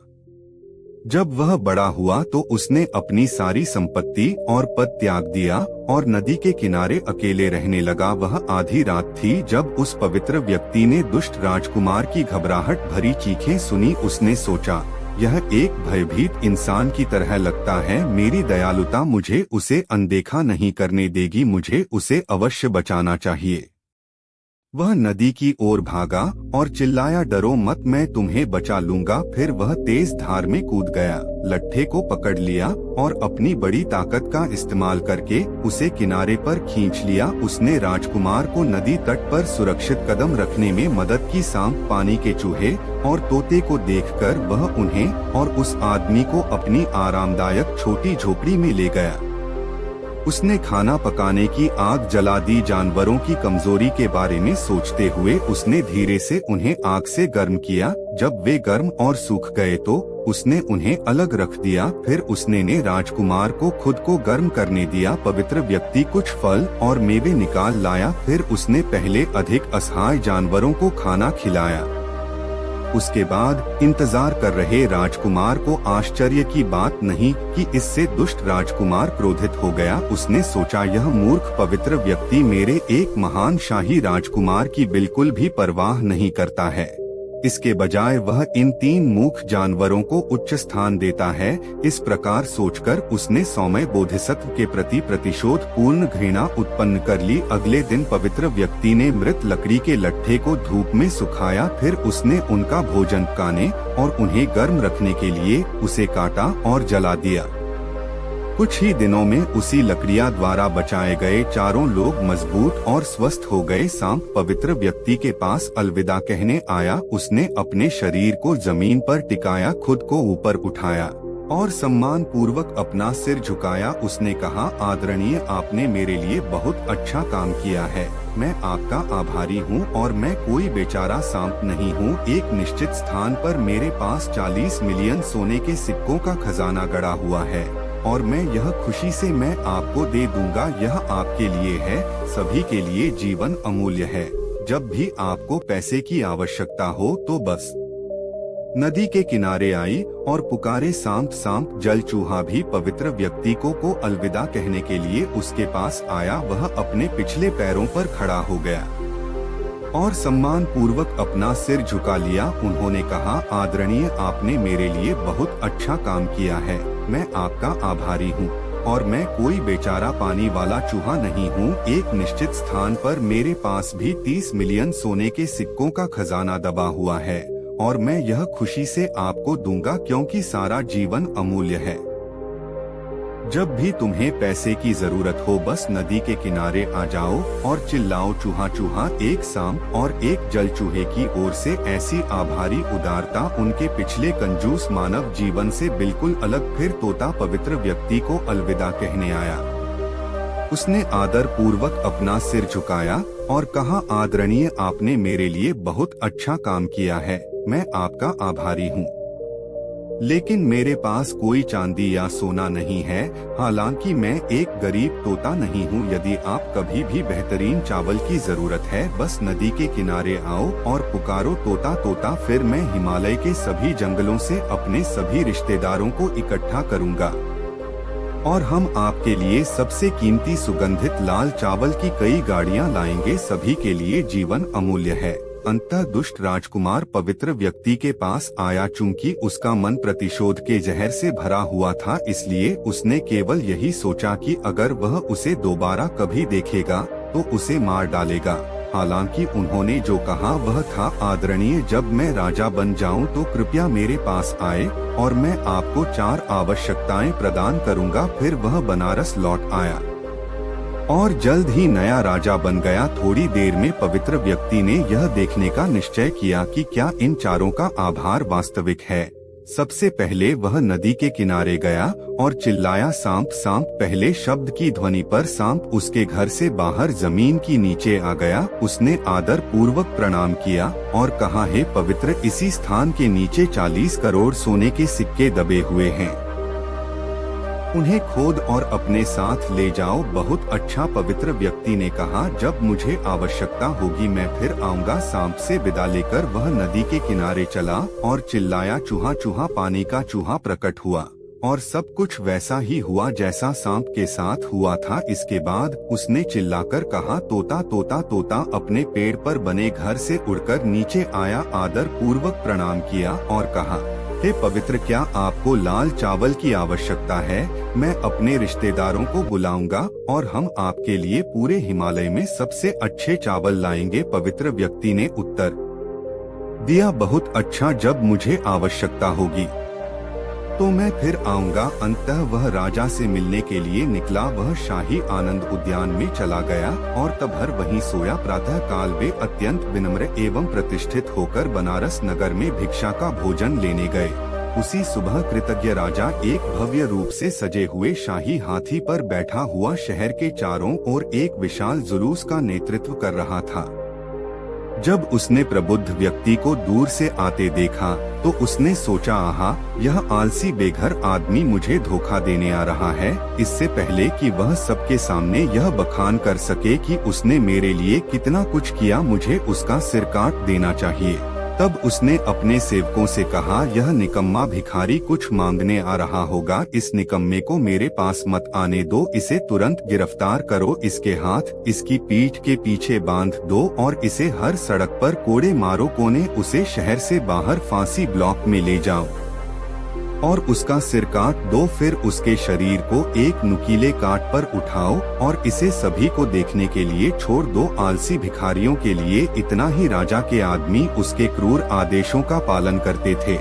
जब वह बड़ा हुआ तो उसने अपनी सारी संपत्ति और पद त्याग दिया और नदी के किनारे अकेले रहने लगा। वह आधी रात थी जब उस पवित्र व्यक्ति ने दुष्ट राजकुमार की घबराहट भरी चीखें सुनी। उसने सोचा, यह एक भयभीत इंसान की तरह लगता है। मेरी दयालुता मुझे उसे अनदेखा नहीं करने देगी। मुझे उसे अवश्य बचाना चाहिए। वह नदी की ओर भागा और चिल्लाया, डरो मत, मैं तुम्हें बचा लूंगा। फिर वह तेज धार में कूद गया, लट्ठे को पकड़ लिया और अपनी बड़ी ताकत का इस्तेमाल करके उसे किनारे पर खींच लिया। उसने राजकुमार को नदी तट पर सुरक्षित कदम रखने में मदद की। सांप, पानी के चूहे और तोते को देखकर वह उन्हें और उस आदमी को अपनी आरामदायक छोटी झोपड़ी में ले गया। उसने खाना पकाने की आग जला दी। जानवरों की कमजोरी के बारे में सोचते हुए उसने धीरे से उन्हें आग से गर्म किया। जब वे गर्म और सूख गए तो उसने उन्हें अलग रख दिया। फिर उसने राजकुमार को खुद को गर्म करने दिया। पवित्र व्यक्ति कुछ फल और मेवे निकाल लाया। फिर उसने पहले अधिक असहाय जानवरों को खाना खिलाया। उसके बाद इंतजार कर रहे राजकुमार को आश्चर्य की बात नहीं कि इससे दुष्ट राजकुमार क्रोधित हो गया। उसने सोचा, यह मूर्ख पवित्र व्यक्ति मेरे एक महान शाही राजकुमार की बिल्कुल भी परवाह नहीं करता है। इसके बजाय वह इन 3 मूक जानवरों को उच्च स्थान देता है। इस प्रकार सोचकर उसने सौम्य बोधिसत्व के प्रति प्रतिशोध पूर्ण घृणा उत्पन्न कर ली। अगले दिन पवित्र व्यक्ति ने मृत लकड़ी के लट्ठे को धूप में सुखाया, फिर उसने उनका भोजन पकाने और उन्हें गर्म रखने के लिए उसे काटा और जला दिया। कुछ ही दिनों में उसी लकड़ियां द्वारा बचाए गए चारों लोग मजबूत और स्वस्थ हो गए। सांप पवित्र व्यक्ति के पास अलविदा कहने आया। उसने अपने शरीर को जमीन पर टिकाया, खुद को ऊपर उठाया और सम्मान पूर्वक अपना सिर झुकाया। उसने कहा, आदरणीय, आपने मेरे लिए बहुत अच्छा काम किया है। मैं आपका आभारी हूँ और मैं कोई बेचारा सांप नहीं हूँ। एक निश्चित स्थान पर मेरे पास 40 मिलियन सोने के सिक्कों का खजाना गड़ा हुआ है और मैं यह खुशी से मैं आपको दे दूंगा। यह आपके लिए है, सभी के लिए जीवन अमूल्य है। जब भी आपको पैसे की आवश्यकता हो तो बस नदी के किनारे आई और पुकारे, सांप सांप। जल चूहा भी पवित्र व्यक्ति को अलविदा कहने के लिए उसके पास आया। वह अपने पिछले पैरों पर खड़ा हो गया और सम्मान पूर्वक अपना सिर झुका लिया। उन्होंने कहा, आदरणीय, आपने मेरे लिए बहुत अच्छा काम किया है। मैं आपका आभारी हूँ और मैं कोई बेचारा पानी वाला चूहा नहीं हूँ। एक निश्चित स्थान पर मेरे पास भी 30 मिलियन सोने के सिक्कों का खजाना दबा हुआ है और मैं यह खुशी से आपको दूंगा क्योंकि सारा जीवन अमूल्य है। जब भी तुम्हें पैसे की जरूरत हो बस नदी के किनारे आ जाओ और चिल्लाओ, चूहा चूहा। एक सांप और एक जल चूहे की ओर से ऐसी आभारी उदारता उनके पिछले कंजूस मानव जीवन से बिल्कुल अलग। फिर तोता पवित्र व्यक्ति को अलविदा कहने आया। उसने आदर पूर्वक अपना सिर झुकाया और कहा, आदरणीय, आपने मेरे लिए बहुत अच्छा काम किया है। मैं आपका आभारी हूँ, लेकिन मेरे पास कोई चांदी या सोना नहीं है। हालांकि मैं एक गरीब तोता नहीं हूँ। यदि आप कभी भी बेहतरीन चावल की जरूरत है बस नदी के किनारे आओ और पुकारो, तोता तोता। फिर मैं हिमालय के सभी जंगलों से अपने सभी रिश्तेदारों को इकट्ठा करूँगा और हम आपके लिए सबसे कीमती सुगंधित लाल चावल की कई गाड़ियाँ लाएंगे। सभी के लिए जीवन अमूल्य है। अंततः दुष्ट राजकुमार पवित्र व्यक्ति के पास आया। चूंकि उसका मन प्रतिशोध के जहर से भरा हुआ था, इसलिए उसने केवल यही सोचा कि अगर वह उसे दोबारा कभी देखेगा तो उसे मार डालेगा। हालांकि उन्होंने जो कहा वह था, आदरणीय, जब मैं राजा बन जाऊं तो कृपया मेरे पास आए और मैं आपको 4 आवश्यकताएं प्रदान करूंगा। फिर वह बनारस लौट आया और जल्द ही नया राजा बन गया। थोड़ी देर में पवित्र व्यक्ति ने यह देखने का निश्चय किया कि क्या इन चारों का आभार वास्तविक है। सबसे पहले वह नदी के किनारे गया और चिल्लाया, सांप सांप। पहले शब्द की ध्वनि पर सांप उसके घर से बाहर जमीन की नीचे आ गया। उसने आदर पूर्वक प्रणाम किया और कहा, हे पवित्र, इसी स्थान के नीचे 40 करोड़ सोने के सिक्के दबे हुए हैं। उन्हें खोद और अपने साथ ले जाओ। बहुत अच्छा, पवित्र व्यक्ति ने कहा, जब मुझे आवश्यकता होगी मैं फिर आऊंगा। सांप से विदा लेकर वह नदी के किनारे चला और चिल्लाया, चूहा चूहा। पानी का चूहा प्रकट हुआ और सब कुछ वैसा ही हुआ जैसा सांप के साथ हुआ था। इसके बाद उसने चिल्लाकर कहा, तोता तोता तोता। अपने पेड़ पर बने घर से उड़कर नीचे आया, आदर पूर्वक प्रणाम किया और कहा, हे पवित्र, क्या आपको लाल चावल की आवश्यकता है? मैं अपने रिश्तेदारों को बुलाऊंगा और हम आपके लिए पूरे हिमालय में सबसे अच्छे चावल लाएंगे। पवित्र व्यक्ति ने उत्तर दिया, बहुत अच्छा, जब मुझे आवश्यकता होगी तो मैं फिर आऊंगा। अंततः वह राजा से मिलने के लिए निकला। वह शाही आनंद उद्यान में चला गया और तब भर वहीं सोया। प्रातः काल वे अत्यंत विनम्र एवं प्रतिष्ठित होकर बनारस नगर में भिक्षा का भोजन लेने गए। उसी सुबह कृतज्ञ राजा एक भव्य रूप से सजे हुए शाही हाथी पर बैठा हुआ शहर के चारों ओर एक विशाल जुलूस का नेतृत्व कर रहा था। जब उसने प्रबुद्ध व्यक्ति को दूर से आते देखा तो उसने सोचा, आहा, यह आलसी बेघर आदमी मुझे धोखा देने आ रहा है। इससे पहले कि वह सबके सामने यह बखान कर सके कि उसने मेरे लिए कितना कुछ किया, मुझे उसका सिर काट देना चाहिए। तब उसने अपने सेवकों से कहा, यह निकम्मा भिखारी कुछ मांगने आ रहा होगा, इस निकम्मे को मेरे पास मत आने दो, इसे तुरंत गिरफ्तार करो, इसके हाथ इसकी पीठ के पीछे बांध दो और इसे हर सड़क पर कोड़े मारो, कोने उसे शहर से बाहर फांसी ब्लॉक में ले जाओ और उसका सिर काट दो, फिर उसके शरीर को एक नुकीले काट पर उठाओ और इसे सभी को देखने के लिए छोड़ दो, आलसी भिखारियों के लिए इतना ही राजा के आदमी उसके क्रूर आदेशों का पालन करते थे।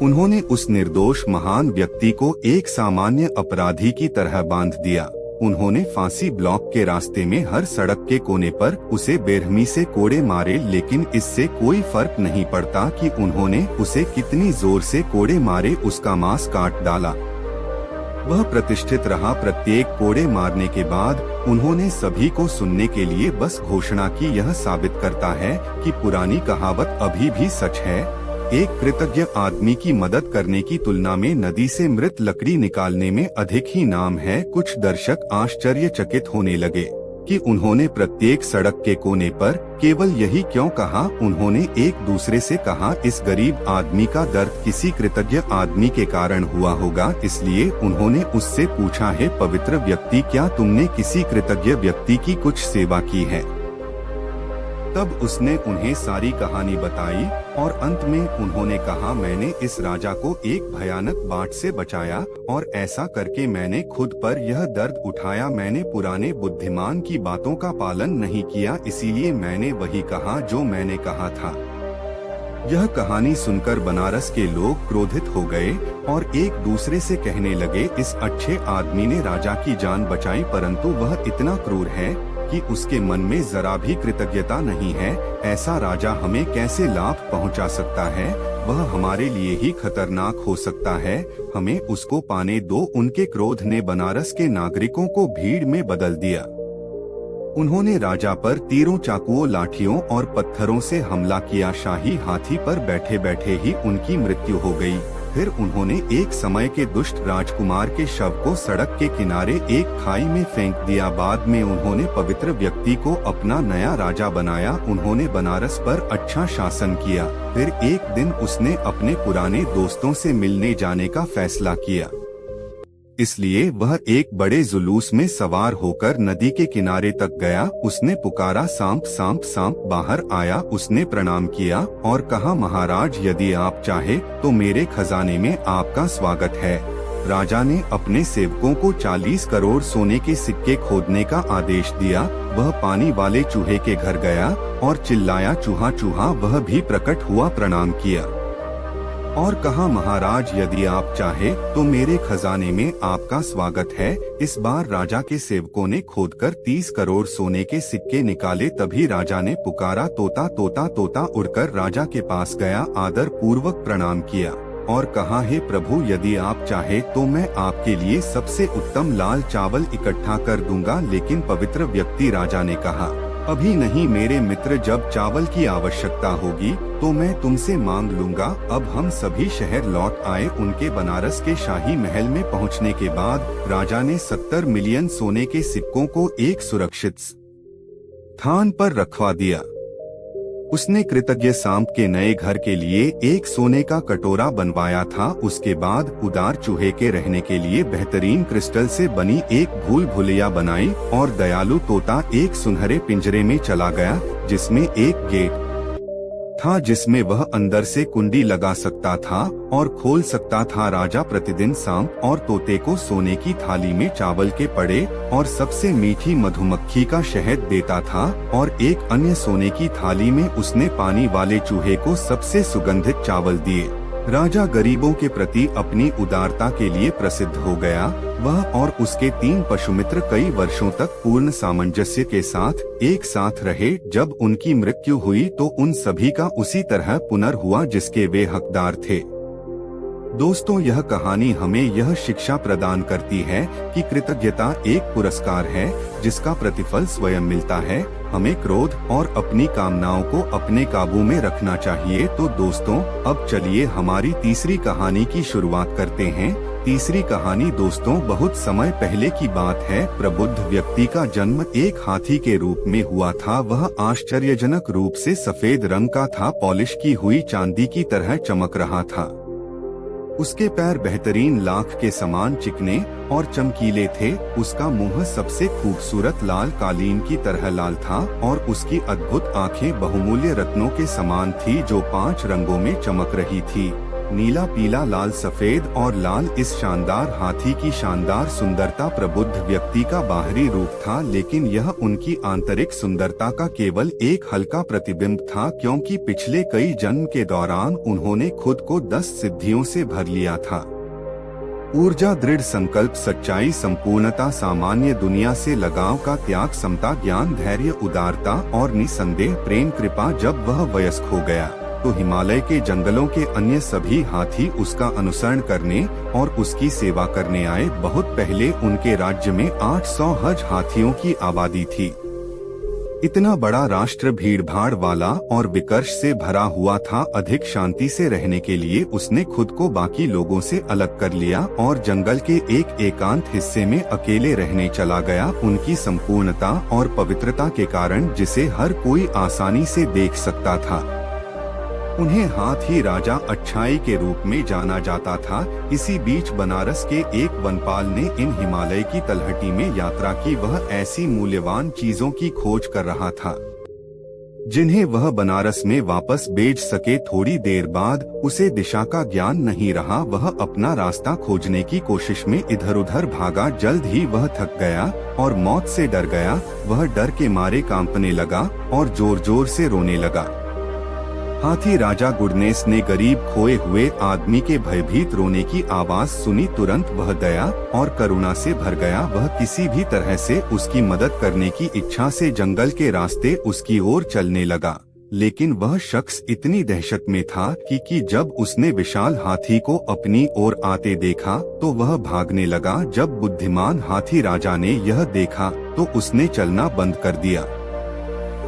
उन्होंने उस निर्दोष महान व्यक्ति को एक सामान्य अपराधी की तरह बांध दिया। उन्होंने फांसी ब्लॉक के रास्ते में हर सड़क के कोने पर उसे बेरहमी से कोड़े मारे, लेकिन इससे कोई फर्क नहीं पड़ता कि उन्होंने उसे कितनी जोर से कोड़े मारे, उसका मांस काट डाला। वह प्रतिष्ठित रहा। प्रत्येक कोड़े मारने के बाद उन्होंने सभी को सुनने के लिए बस घोषणा की। यह साबित करता है कि पुरानी कहावत अभी भी सच है, एक कृतज्ञ आदमी की मदद करने की तुलना में नदी से मृत लकड़ी निकालने में अधिक ही नाम है। कुछ दर्शक आश्चर्यचकित होने लगे कि उन्होंने प्रत्येक सड़क के कोने पर केवल यही क्यों कहा। उन्होंने एक दूसरे से कहा, इस गरीब आदमी का दर्द किसी कृतज्ञ आदमी के कारण हुआ होगा। इसलिए उन्होंने उससे पूछा, है पवित्र व्यक्ति, क्या तुमने किसी कृतज्ञ व्यक्ति की कुछ सेवा की है? तब उसने उन्हें सारी कहानी बताई और अंत में उन्होंने कहा, मैंने इस राजा को एक भयानक बाट से बचाया और ऐसा करके मैंने खुद पर यह दर्द उठाया। मैंने पुराने बुद्धिमान की बातों का पालन नहीं किया, इसीलिए मैंने वही कहा जो मैंने कहा था। यह कहानी सुनकर बनारस के लोग क्रोधित हो गए और एक दूसरे से कहने लगे, इस अच्छे आदमी ने राजा की जान बचाई, परंतु वह इतना क्रूर है कि उसके मन में जरा भी कृतज्ञता नहीं है। ऐसा राजा हमें कैसे लाभ पहुंचा सकता है? वह हमारे लिए ही खतरनाक हो सकता है, हमें उसको पाने दो। उनके क्रोध ने बनारस के नागरिकों को भीड़ में बदल दिया। उन्होंने राजा पर तीरों, चाकुओं, लाठियों और पत्थरों से हमला किया। शाही हाथी पर बैठे बैठे ही उनकी मृत्यु हो गई। फिर उन्होंने एक समय के दुष्ट राजकुमार के शव को सड़क के किनारे एक खाई में फेंक दिया। बाद में उन्होंने पवित्र व्यक्ति को अपना नया राजा बनाया। उन्होंने बनारस पर अच्छा शासन किया। फिर एक दिन उसने अपने पुराने दोस्तों से मिलने जाने का फैसला किया, इसलिए वह एक बड़े जुलूस में सवार होकर नदी के किनारे तक गया। उसने पुकारा, सांप सांप सांप। बाहर आया। उसने प्रणाम किया और कहा, महाराज, यदि आप चाहे तो मेरे खजाने में आपका स्वागत है। राजा ने अपने सेवकों को 40 करोड़ सोने के सिक्के खोदने का आदेश दिया। वह पानी वाले चूहे के घर गया और चिल्लाया, चूहा चूहा। वह भी प्रकट हुआ, प्रणाम किया और कहा, महाराज, यदि आप चाहे तो मेरे खजाने में आपका स्वागत है। इस बार राजा के सेवकों ने खोदकर 30 करोड़ सोने के सिक्के निकाले। तभी राजा ने पुकारा, तोता तोता। तोता उड़कर राजा के पास गया, आदर पूर्वक प्रणाम किया और कहा, हे प्रभु, यदि आप चाहे तो मैं आपके लिए सबसे उत्तम लाल चावल इकट्ठा कर दूंगा। लेकिन पवित्र व्यक्ति राजा ने कहा, अभी नहीं मेरे मित्र, जब चावल की आवश्यकता होगी तो मैं तुमसे मांग लूंगा। अब हम सभी शहर लौट आए। उनके बनारस के शाही महल में पहुंचने के बाद राजा ने 70 मिलियन सोने के सिक्कों को एक सुरक्षित स्थान पर रखवा दिया। उसने कृतज्ञ सांप के नए घर के लिए एक सोने का कटोरा बनवाया था। उसके बाद उदार चूहे के रहने के लिए बेहतरीन क्रिस्टल से बनी एक भूल भुलैया बनाई और दयालु तोता एक सुनहरे पिंजरे में चला गया, जिसमें एक गेट था जिसमें वह अंदर से कुंडी लगा सकता था और खोल सकता था। राजा प्रतिदिन सांप और तोते को सोने की थाली में चावल के पड़े और सबसे मीठी मधुमक्खी का शहद देता था और एक अन्य सोने की थाली में उसने पानी वाले चूहे को सबसे सुगंधित चावल दिए। राजा गरीबों के प्रति अपनी उदारता के लिए प्रसिद्ध हो गया। वह और उसके 3 पशुमित्र कई वर्षों तक पूर्ण सामंजस्य के साथ एक साथ रहे। जब उनकी मृत्यु हुई तो उन सभी का उसी तरह पुनर् हुआ जिसके वे हकदार थे। दोस्तों, यह कहानी हमें यह शिक्षा प्रदान करती है कि कृतज्ञता एक पुरस्कार है जिसका प्रतिफल स्वयं मिलता है। हमें क्रोध और अपनी कामनाओं को अपने काबू में रखना चाहिए। तो दोस्तों, अब चलिए हमारी तीसरी कहानी की शुरुआत करते हैं। तीसरी कहानी दोस्तों, बहुत समय पहले की बात है। प्रबुद्ध व्यक्ति का जन्म एक हाथी के रूप में हुआ था। वह आश्चर्यजनक रूप से सफेद रंग का था, पॉलिश की हुई चांदी की तरह चमक रहा था। उसके पैर बेहतरीन लाख के समान चिकने और चमकीले थे। उसका मुंह सबसे खूबसूरत लाल कालीन की तरह लाल था और उसकी अद्भुत आंखें बहुमूल्य रत्नों के समान थी जो 5 रंगों में चमक रही थी, नीला, पीला, लाल, सफेद और लाल। इस शानदार हाथी की शानदार सुंदरता प्रबुद्ध व्यक्ति का बाहरी रूप था, लेकिन यह उनकी आंतरिक सुंदरता का केवल एक हल्का प्रतिबिंब था, क्योंकि पिछले कई जन्म के दौरान उन्होंने खुद को 10 सिद्धियों से भर लिया था। ऊर्जा, दृढ़ संकल्प, सच्चाई, संपूर्णता, सामान्य दुनिया से लगाव का त्याग, समता, ज्ञान, धैर्य, उदारता और निसंदेह प्रेम, कृपा। जब वह वयस्क हो गया तो हिमालय के जंगलों के अन्य सभी हाथी उसका अनुसरण करने और उसकी सेवा करने आए। बहुत पहले उनके राज्य में 800 हज हाथियों की आबादी थी। इतना बड़ा राष्ट्र भीड़भाड़ वाला और विकर्ष से भरा हुआ था। अधिक शांति से रहने के लिए उसने खुद को बाकी लोगों से अलग कर लिया और जंगल के एक एकांत हिस्से में अकेले रहने चला गया। उनकी संपूर्णता और पवित्रता के कारण जिसे हर कोई आसानी से देख सकता था। उन्हें हाथी राजा अच्छाई के रूप में जाना जाता था। इसी बीच बनारस के एक वनपाल ने इन हिमालय की तलहटी में यात्रा की। वह ऐसी मूल्यवान चीजों की खोज कर रहा था जिन्हें वह बनारस में वापस बेच सके। थोड़ी देर बाद उसे दिशा का ज्ञान नहीं रहा। वह अपना रास्ता खोजने की कोशिश में इधर-उधर भागा। जल्द ही वह थक गया और मौत से डर गया। वह डर के मारे कांपने लगा और जोर-जोर से रोने लगा। हाथी राजा गुडनेस ने गरीब खोए हुए आदमी के भयभीत रोने की आवाज सुनी। तुरंत वह दया और करुणा से भर गया। वह किसी भी तरह से उसकी मदद करने की इच्छा से जंगल के रास्ते उसकी ओर चलने लगा। लेकिन वह शख्स इतनी दहशत में था कि जब उसने विशाल हाथी को अपनी ओर आते देखा तो वह भागने लगा। जब बुद्धिमान हाथी राजा ने यह देखा तो उसने चलना बंद कर दिया।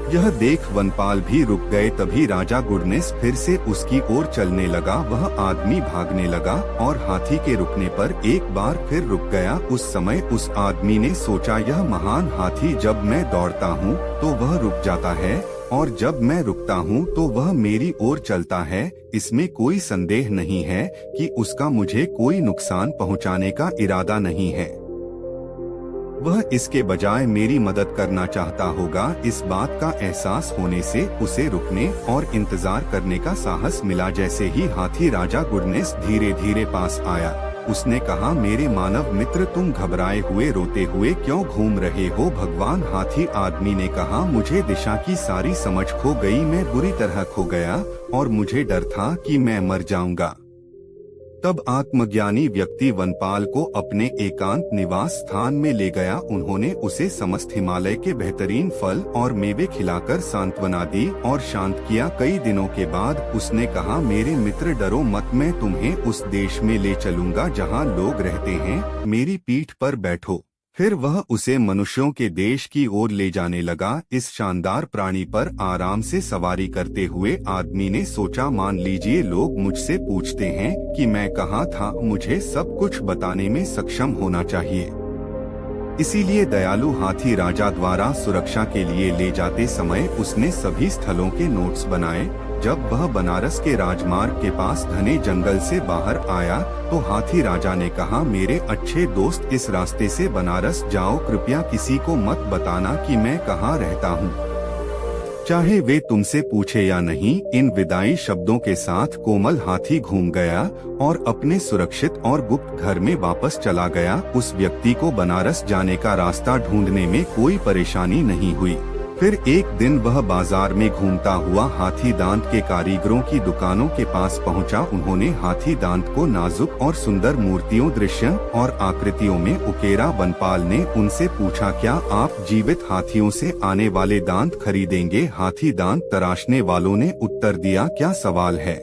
यह देख वनपाल भी रुक गए। तभी राजा गुडनेस फिर से उसकी ओर चलने लगा। वह आदमी भागने लगा और हाथी के रुकने पर एक बार फिर रुक गया। उस समय उस आदमी ने सोचा, यह महान हाथी जब मैं दौड़ता हूँ तो वह रुक जाता है और जब मैं रुकता हूँ तो वह मेरी ओर चलता है। इसमें कोई संदेह नहीं है कि उसका मुझे कोई नुकसान पहुँचाने का इरादा नहीं है। वह इसके बजाय मेरी मदद करना चाहता होगा। इस बात का एहसास होने से उसे रुकने और इंतजार करने का साहस मिला। जैसे ही हाथी राजा गुडनेस धीरे धीरे पास आया, उसने कहा, मेरे मानव मित्र, तुम घबराए हुए रोते हुए क्यों घूम रहे हो? भगवान हाथी आदमी ने कहा, मुझे दिशा की सारी समझ खो गई। मैं बुरी तरह खो गया और मुझे डर था कि मैं मर जाऊंगा। तब आत्मज्ञानी व्यक्ति वनपाल को अपने एकांत निवास स्थान में ले गया। उन्होंने उसे समस्त हिमालय के बेहतरीन फल और मेवे खिलाकर सांत्वना दी और शांत किया। कई दिनों के बाद उसने कहा, मेरे मित्र, डरो मत, मैं तुम्हें उस देश में ले चलूंगा जहां लोग रहते हैं। मेरी पीठ पर बैठो। फिर वह उसे मनुष्यों के देश की ओर ले जाने लगा। इस शानदार प्राणी पर आराम से सवारी करते हुए आदमी ने सोचा, मान लीजिए लोग मुझसे पूछते हैं कि मैं कहाँ था, मुझे सब कुछ बताने में सक्षम होना चाहिए। इसीलिए दयालु हाथी राजा द्वारा सुरक्षा के लिए ले जाते समय उसने सभी स्थलों के नोट्स बनाए। जब वह बनारस के राजमार्ग के पास घने जंगल से बाहर आया तो हाथी राजा ने कहा, मेरे अच्छे दोस्त, इस रास्ते से बनारस जाओ। कृपया किसी को मत बताना कि मैं कहाँ रहता हूँ, चाहे वे तुमसे पूछे या नहीं। इन विदाई शब्दों के साथ कोमल हाथी घूम गया और अपने सुरक्षित और गुप्त घर में वापस चला गया। उस व्यक्ति को बनारस जाने का रास्ता ढूंढने में कोई परेशानी नहीं हुई। फिर एक दिन वह बाजार में घूमता हुआ हाथी दांत के कारीगरों की दुकानों के पास पहुंचा। उन्होंने हाथी दांत को नाजुक और सुंदर मूर्तियों, दृश्यों और आकृतियों में उकेरा। वनपाल ने उनसे पूछा, क्या आप जीवित हाथियों से आने वाले दांत खरीदेंगे? हाथी दांत तराशने वालों ने उत्तर दिया, क्या सवाल है?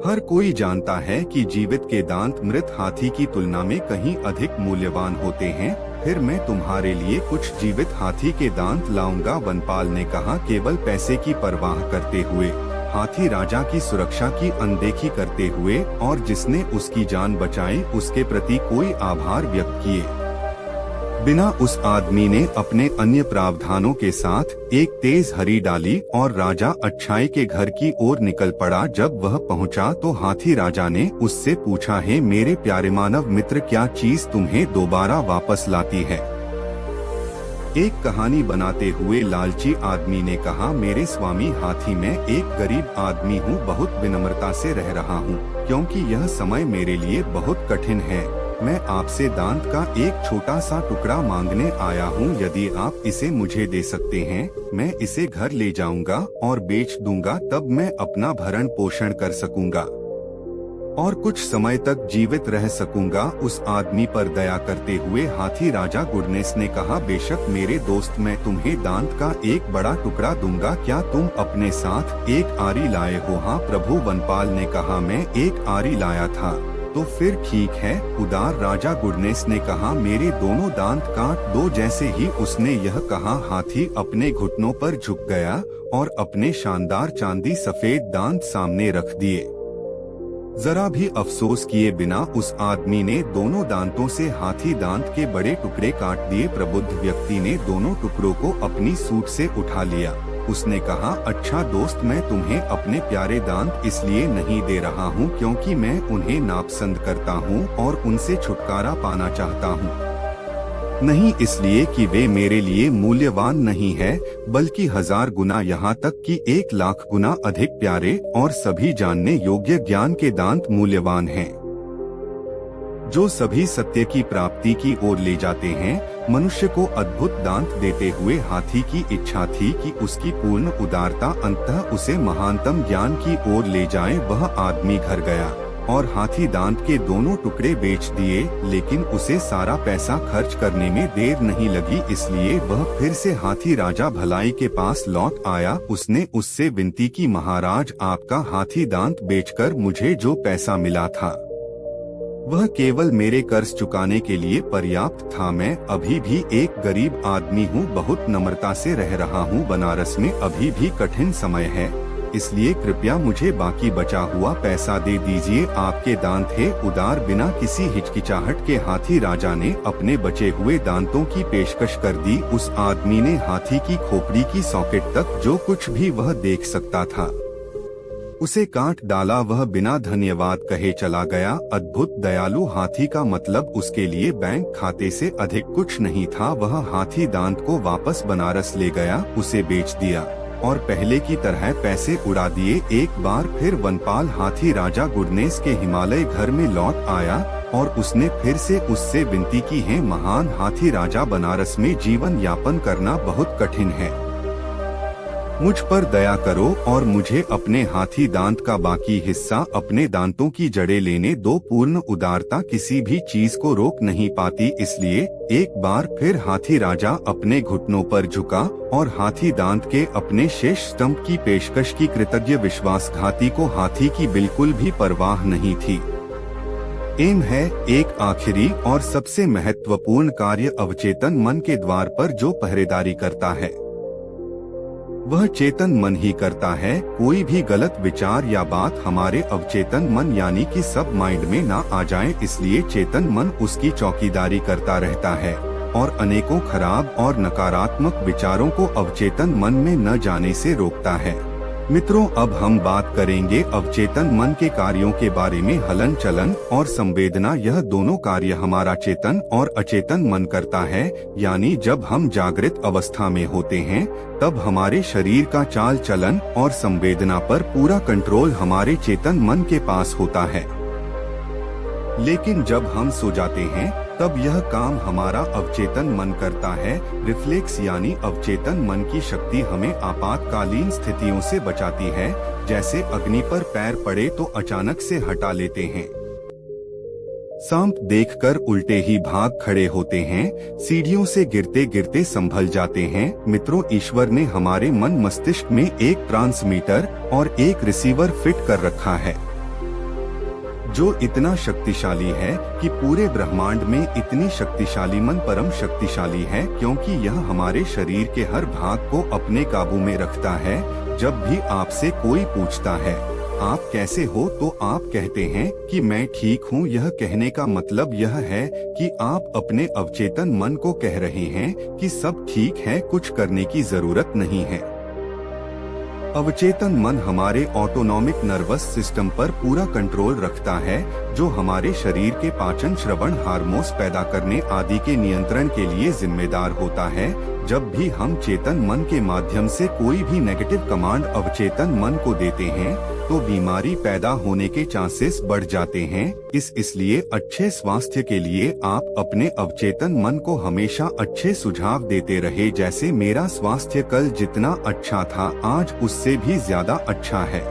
हर कोई जानता है कि जीवित के दांत मृत हाथी की तुलना में कहीं अधिक मूल्यवान होते हैं। फिर मैं तुम्हारे लिए कुछ जीवित हाथी के दांत लाऊंगा। वनपाल ने कहा, केवल पैसे की परवाह करते हुए हाथी राजा की सुरक्षा की अनदेखी करते हुए और जिसने उसकी जान बचाई उसके प्रति कोई आभार व्यक्त किए बिना उस आदमी ने अपने अन्य प्रावधानों के साथ एक तेज हरी डाली और राजा अच्छाई के घर की ओर निकल पड़ा। जब वह पहुंचा तो हाथी राजा ने उससे पूछा, है मेरे प्यारे मानव मित्र, क्या चीज तुम्हें दोबारा वापस लाती है? एक कहानी बनाते हुए लालची आदमी ने कहा, मेरे स्वामी हाथी, मैं एक गरीब आदमी हूँ, बहुत विनम्रता से रह रहा हूँ क्योंकि यह समय मेरे लिए बहुत कठिन है। मैं आपसे दांत का एक छोटा सा टुकड़ा मांगने आया हूँ। यदि आप इसे मुझे दे सकते हैं, मैं इसे घर ले जाऊंगा और बेच दूंगा, तब मैं अपना भरण पोषण कर सकूंगा और कुछ समय तक जीवित रह सकूंगा। उस आदमी पर दया करते हुए हाथी राजा गुडनेस ने कहा, बेशक मेरे दोस्त, मैं तुम्हें दांत का एक बड़ा टुकड़ा दूंगा। क्या तुम अपने साथ एक आरी लाए हो? हाँ प्रभु, वनपाल ने कहा, मैं एक आरी लाया था। तो फिर ठीक है, उदार राजा गुडनेस ने कहा, मेरे दोनों दांत काट दो। जैसे ही उसने यह कहा, हाथी अपने घुटनों पर झुक गया और अपने शानदार चांदी सफेद दांत सामने रख दिए। जरा भी अफसोस किए बिना उस आदमी ने दोनों दांतों से हाथी दांत के बड़े टुकड़े काट दिए। प्रबुद्ध व्यक्ति ने दोनों टुकड़ों को अपनी सूट से उठा लिया। उसने कहा, अच्छा दोस्त, मैं तुम्हें अपने प्यारे दांत इसलिए नहीं दे रहा हूँ क्योंकि मैं उन्हें नापसंद करता हूँ और उनसे छुटकारा पाना चाहता हूँ। नहीं इसलिए कि वे मेरे लिए मूल्यवान नहीं है, बल्कि 1000 गुना, यहाँ तक कि 1 लाख गुना अधिक प्यारे और सभी जानने योग्य ज्ञान के दांत मूल्यवान हैं, जो सभी सत्य की प्राप्ति की ओर ले जाते हैं। मनुष्य को अद्भुत दांत देते हुए हाथी की इच्छा थी कि उसकी पूर्ण उदारता अंततः उसे महानतम ज्ञान की ओर ले जाए। वह आदमी घर गया और हाथी दांत के दोनों टुकड़े बेच दिए, लेकिन उसे सारा पैसा खर्च करने में देर नहीं लगी, इसलिए वह फिर से हाथी राजा भलाई के पास लौट आया। उसने उससे विनती की, महाराज, आपका हाथी दांत बेचकर मुझे जो पैसा मिला था वह केवल मेरे कर्ज चुकाने के लिए पर्याप्त था। मैं अभी भी एक गरीब आदमी हूँ, बहुत नम्रता से रह रहा हूँ। बनारस में अभी भी कठिन समय है, इसलिए कृपया मुझे बाकी बचा हुआ पैसा दे दीजिए। आपके दांत है उदार। बिना किसी हिचकिचाहट के हाथी राजा ने अपने बचे हुए दांतों की पेशकश कर दी। उस आदमी ने हाथी की खोपड़ी की सॉकेट तक जो कुछ भी वह देख सकता था उसे काट डाला। वह बिना धन्यवाद कहे चला गया। अद्भुत दयालु हाथी का मतलब उसके लिए बैंक खाते से अधिक कुछ नहीं था। वह हाथी दांत को वापस बनारस ले गया, उसे बेच दिया और पहले की तरह पैसे उड़ा दिए। एक बार फिर वनपाल हाथी राजा गुडनेस के हिमालय घर में लौट आया और उसने फिर से उससे विनती की, है महान हाथी राजा, बनारस में जीवन यापन करना बहुत कठिन है, मुझ पर दया करो और मुझे अपने हाथी दांत का बाकी हिस्सा, अपने दांतों की जड़ें लेने दो। पूर्ण उदारता किसी भी चीज को रोक नहीं पाती, इसलिए एक बार फिर हाथी राजा अपने घुटनों पर झुका और हाथी दांत के अपने शेष स्तंभ की पेशकश की कृतज्ञ विश्वासघाती को हाथी की बिल्कुल भी परवाह नहीं थी। एम है एक आखिरी और सबसे महत्वपूर्ण कार्य अवचेतन मन के द्वार पर जो पहरेदारी करता है वह चेतन मन ही करता है। कोई भी गलत विचार या बात हमारे अवचेतन मन यानी कि सब माइंड में ना आ जाए, इसलिए चेतन मन उसकी चौकीदारी करता रहता है और अनेकों खराब और नकारात्मक विचारों को अवचेतन मन में न जाने से रोकता है। मित्रों, अब हम बात करेंगे अवचेतन मन के कार्यों के बारे में। हलन चलन और संवेदना, यह दोनों कार्य हमारा चेतन और अचेतन मन करता है। यानी जब हम जागृत अवस्था में होते हैं तब हमारे शरीर का चाल चलन और संवेदना पर पूरा कंट्रोल हमारे चेतन मन के पास होता है, लेकिन जब हम सो जाते हैं तब यह काम हमारा अवचेतन मन करता है। रिफ्लेक्स यानी अवचेतन मन की शक्ति हमें आपातकालीन स्थितियों से बचाती है, जैसे अग्नि पर पैर पड़े तो अचानक से हटा लेते हैं, सांप देखकर उल्टे ही भाग खड़े होते हैं, सीढ़ियों से गिरते गिरते संभल जाते हैं। मित्रों, ईश्वर ने हमारे मन मस्तिष्क में एक ट्रांसमीटर और एक रिसीवर फिट कर रखा है जो इतना शक्तिशाली है कि पूरे ब्रह्मांड में इतनी शक्तिशाली मन परम शक्तिशाली है, क्योंकि यह हमारे शरीर के हर भाग को अपने काबू में रखता है। जब भी आपसे कोई पूछता है आप कैसे हो तो आप कहते हैं कि मैं ठीक हूँ। यह कहने का मतलब यह है कि आप अपने अवचेतन मन को कह रहे हैं कि सब ठीक है, कुछ करने की जरूरत नहीं है। अवचेतन मन हमारे ऑटोनॉमिक नर्वस सिस्टम पर पूरा कंट्रोल रखता है, जो हमारे शरीर के पाचन, श्रवण, हार्मोन्स पैदा करने आदि के नियंत्रण के लिए जिम्मेदार होता है। जब भी हम चेतन मन के माध्यम से कोई भी नेगेटिव कमांड अवचेतन मन को देते हैं तो बीमारी पैदा होने के चांसेस बढ़ जाते हैं। इसलिए अच्छे स्वास्थ्य के लिए आप अपने अवचेतन मन को हमेशा अच्छे सुझाव देते रहे। जैसे मेरा स्वास्थ्य कल जितना अच्छा था आज उससे भी ज्यादा अच्छा है।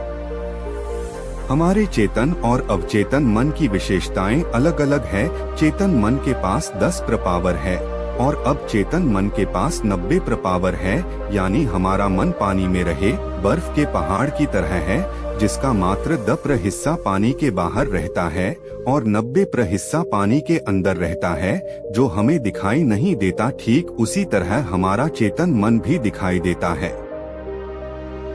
हमारे चेतन और अवचेतन मन की विशेषताएं अलग अलग है। चेतन मन के पास 10 प्रपावर है और अब चेतन मन के पास 90 प्रपावर है, यानी हमारा मन पानी में रहे बर्फ के पहाड़ की तरह है, जिसका मात्र 10% हिस्सा पानी के बाहर रहता है और 90% हिस्सा पानी के अंदर रहता है, जो हमें दिखाई नहीं देता। ठीक उसी तरह हमारा चेतन मन भी दिखाई देता है,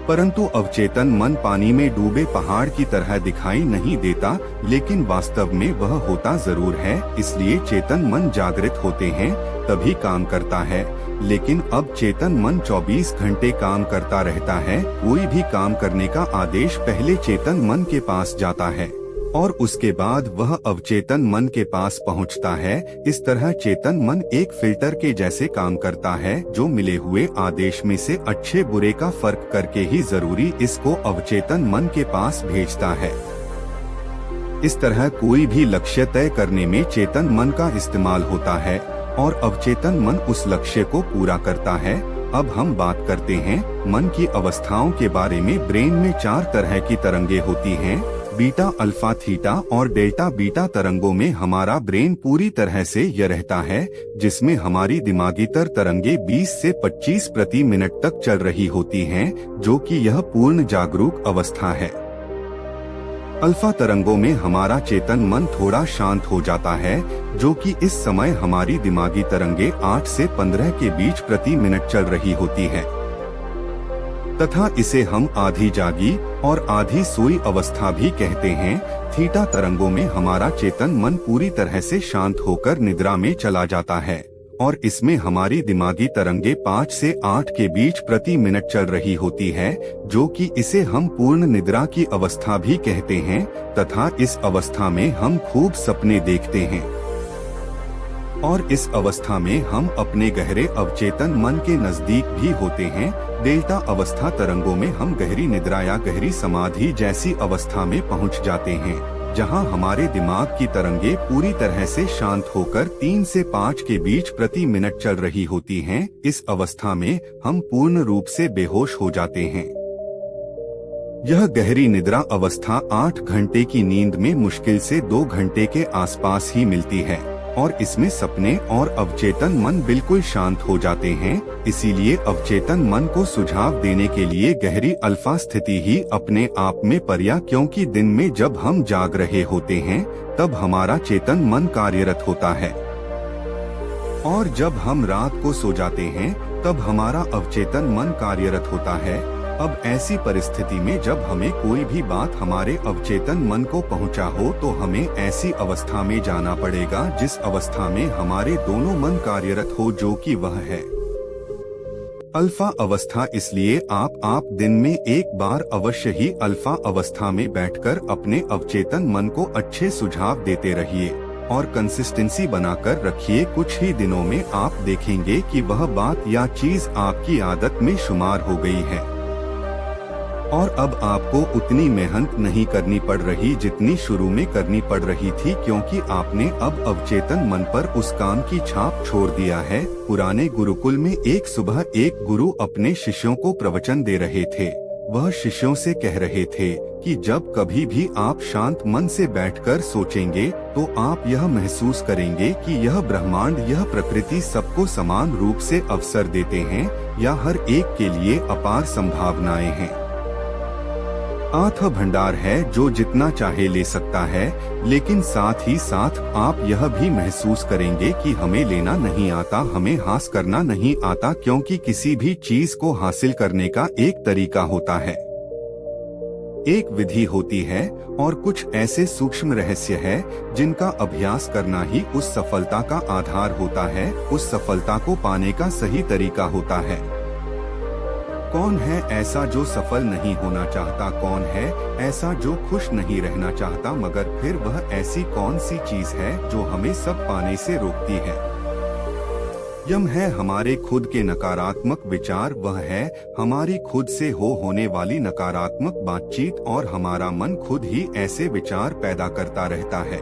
परंतु अवचेतन मन पानी में डूबे पहाड़ की तरह दिखाई नहीं देता, लेकिन वास्तव में वह होता जरूर है। इसलिए चेतन मन जागृत होते हैं तभी काम करता है, लेकिन अब चेतन मन 24 घंटे काम करता रहता है। कोई भी काम करने का आदेश पहले चेतन मन के पास जाता है और उसके बाद वह अवचेतन मन के पास पहुंचता है। इस तरह चेतन मन एक फिल्टर के जैसे काम करता है, जो मिले हुए आदेश में से अच्छे बुरे का फर्क करके ही जरूरी इसको अवचेतन मन के पास भेजता है। इस तरह कोई भी लक्ष्य तय करने में चेतन मन का इस्तेमाल होता है और अवचेतन मन उस लक्ष्य को पूरा करता है। अब हम बात करते हैं मन की अवस्थाओं के बारे में। ब्रेन में 4 तरह की तरंगे होती हैं। बीटा, अल्फा, थीटा और डेल्टा। बीटा तरंगों में हमारा ब्रेन पूरी तरह से यह रहता है, जिसमें हमारी दिमागी तरंगे 20 से 25 प्रति मिनट तक चल रही होती हैं, जो कि यह पूर्ण जागरूक अवस्था है। अल्फा तरंगों में हमारा चेतन मन थोड़ा शांत हो जाता है, जो कि इस समय हमारी दिमागी तरंगे 8 से 15 के बीच प्रति मिनट चल रही होती है, तथा इसे हम आधी जागी और आधी सोई अवस्था भी कहते हैं। थीटा तरंगों में हमारा चेतन मन पूरी तरह से शांत होकर निद्रा में चला जाता है और इसमें हमारी दिमागी तरंगे 5 से 8 के बीच प्रति मिनट चल रही होती है, जो कि इसे हम पूर्ण निद्रा की अवस्था भी कहते हैं, तथा इस अवस्था में हम खूब सपने देखते हैं और इस अवस्था में हम अपने गहरे अवचेतन मन के नजदीक भी होते हैं। डेल्टा अवस्था तरंगों में हम गहरी निद्रा या गहरी समाधि जैसी अवस्था में पहुंच जाते हैं, जहां हमारे दिमाग की तरंगे पूरी तरह से शांत होकर 3 से 5 के बीच प्रति मिनट चल रही होती हैं। इस अवस्था में हम पूर्ण रूप से बेहोश हो जाते हैं। यह गहरी निद्रा अवस्था 8 घंटे की नींद में मुश्किल से 2 घंटे के आसपास ही मिलती है और इसमें सपने और अवचेतन मन बिल्कुल शांत हो जाते हैं। इसीलिए अवचेतन मन को सुझाव देने के लिए गहरी अल्फा स्थिति ही अपने आप में पर्या, क्योंकि दिन में जब हम जाग रहे होते हैं तब हमारा चेतन मन कार्यरत होता है और जब हम रात को सो जाते हैं तब हमारा अवचेतन मन कार्यरत होता है। अब ऐसी परिस्थिति में जब हमें कोई भी बात हमारे अवचेतन मन को पहुंचा हो तो हमें ऐसी अवस्था में जाना पड़ेगा जिस अवस्था में हमारे दोनों मन कार्यरत हो, जो कि वह है अल्फा अवस्था। इसलिए आप दिन में एक बार अवश्य ही अल्फा अवस्था में बैठकर अपने अवचेतन मन को अच्छे सुझाव देते रहिए और कंसिस्टेंसी बनाकर रखिए। कुछ ही दिनों में आप देखेंगे कि वह बात या चीज आपकी आदत में शुमार हो गई है और अब आपको उतनी मेहनत नहीं करनी पड़ रही जितनी शुरू में करनी पड़ रही थी, क्योंकि आपने अब अवचेतन मन पर उस काम की छाप छोड़ दिया है। पुराने गुरुकुल में एक सुबह एक गुरु अपने शिष्यों को प्रवचन दे रहे थे। वह शिष्यों से कह रहे थे कि जब कभी भी आप शांत मन से बैठकर सोचेंगे तो आप यह महसूस करेंगे कि यह ब्रह्मांड, यह प्रकृति सबको समान रूप से अवसर देते हैं या हर एक के लिए अपार संभावनाएं हैं। आत्म भंडार है जो जितना चाहे ले सकता है, लेकिन साथ ही साथ आप यह भी महसूस करेंगे कि हमें लेना नहीं आता, हमें हासिल करना नहीं आता, क्योंकि किसी भी चीज को हासिल करने का एक तरीका होता है, एक विधि होती है और कुछ ऐसे सूक्ष्म रहस्य है जिनका अभ्यास करना ही उस सफलता का आधार होता है, उस सफलता को पाने का सही तरीका होता है। कौन है ऐसा जो सफल नहीं होना चाहता? कौन है ऐसा जो खुश नहीं रहना चाहता? मगर फिर वह ऐसी कौन सी चीज है जो हमें सब पाने से रोकती है? यम है हमारे खुद के नकारात्मक विचार, वह है हमारी खुद से होने वाली नकारात्मक बातचीत, और हमारा मन खुद ही ऐसे विचार पैदा करता रहता है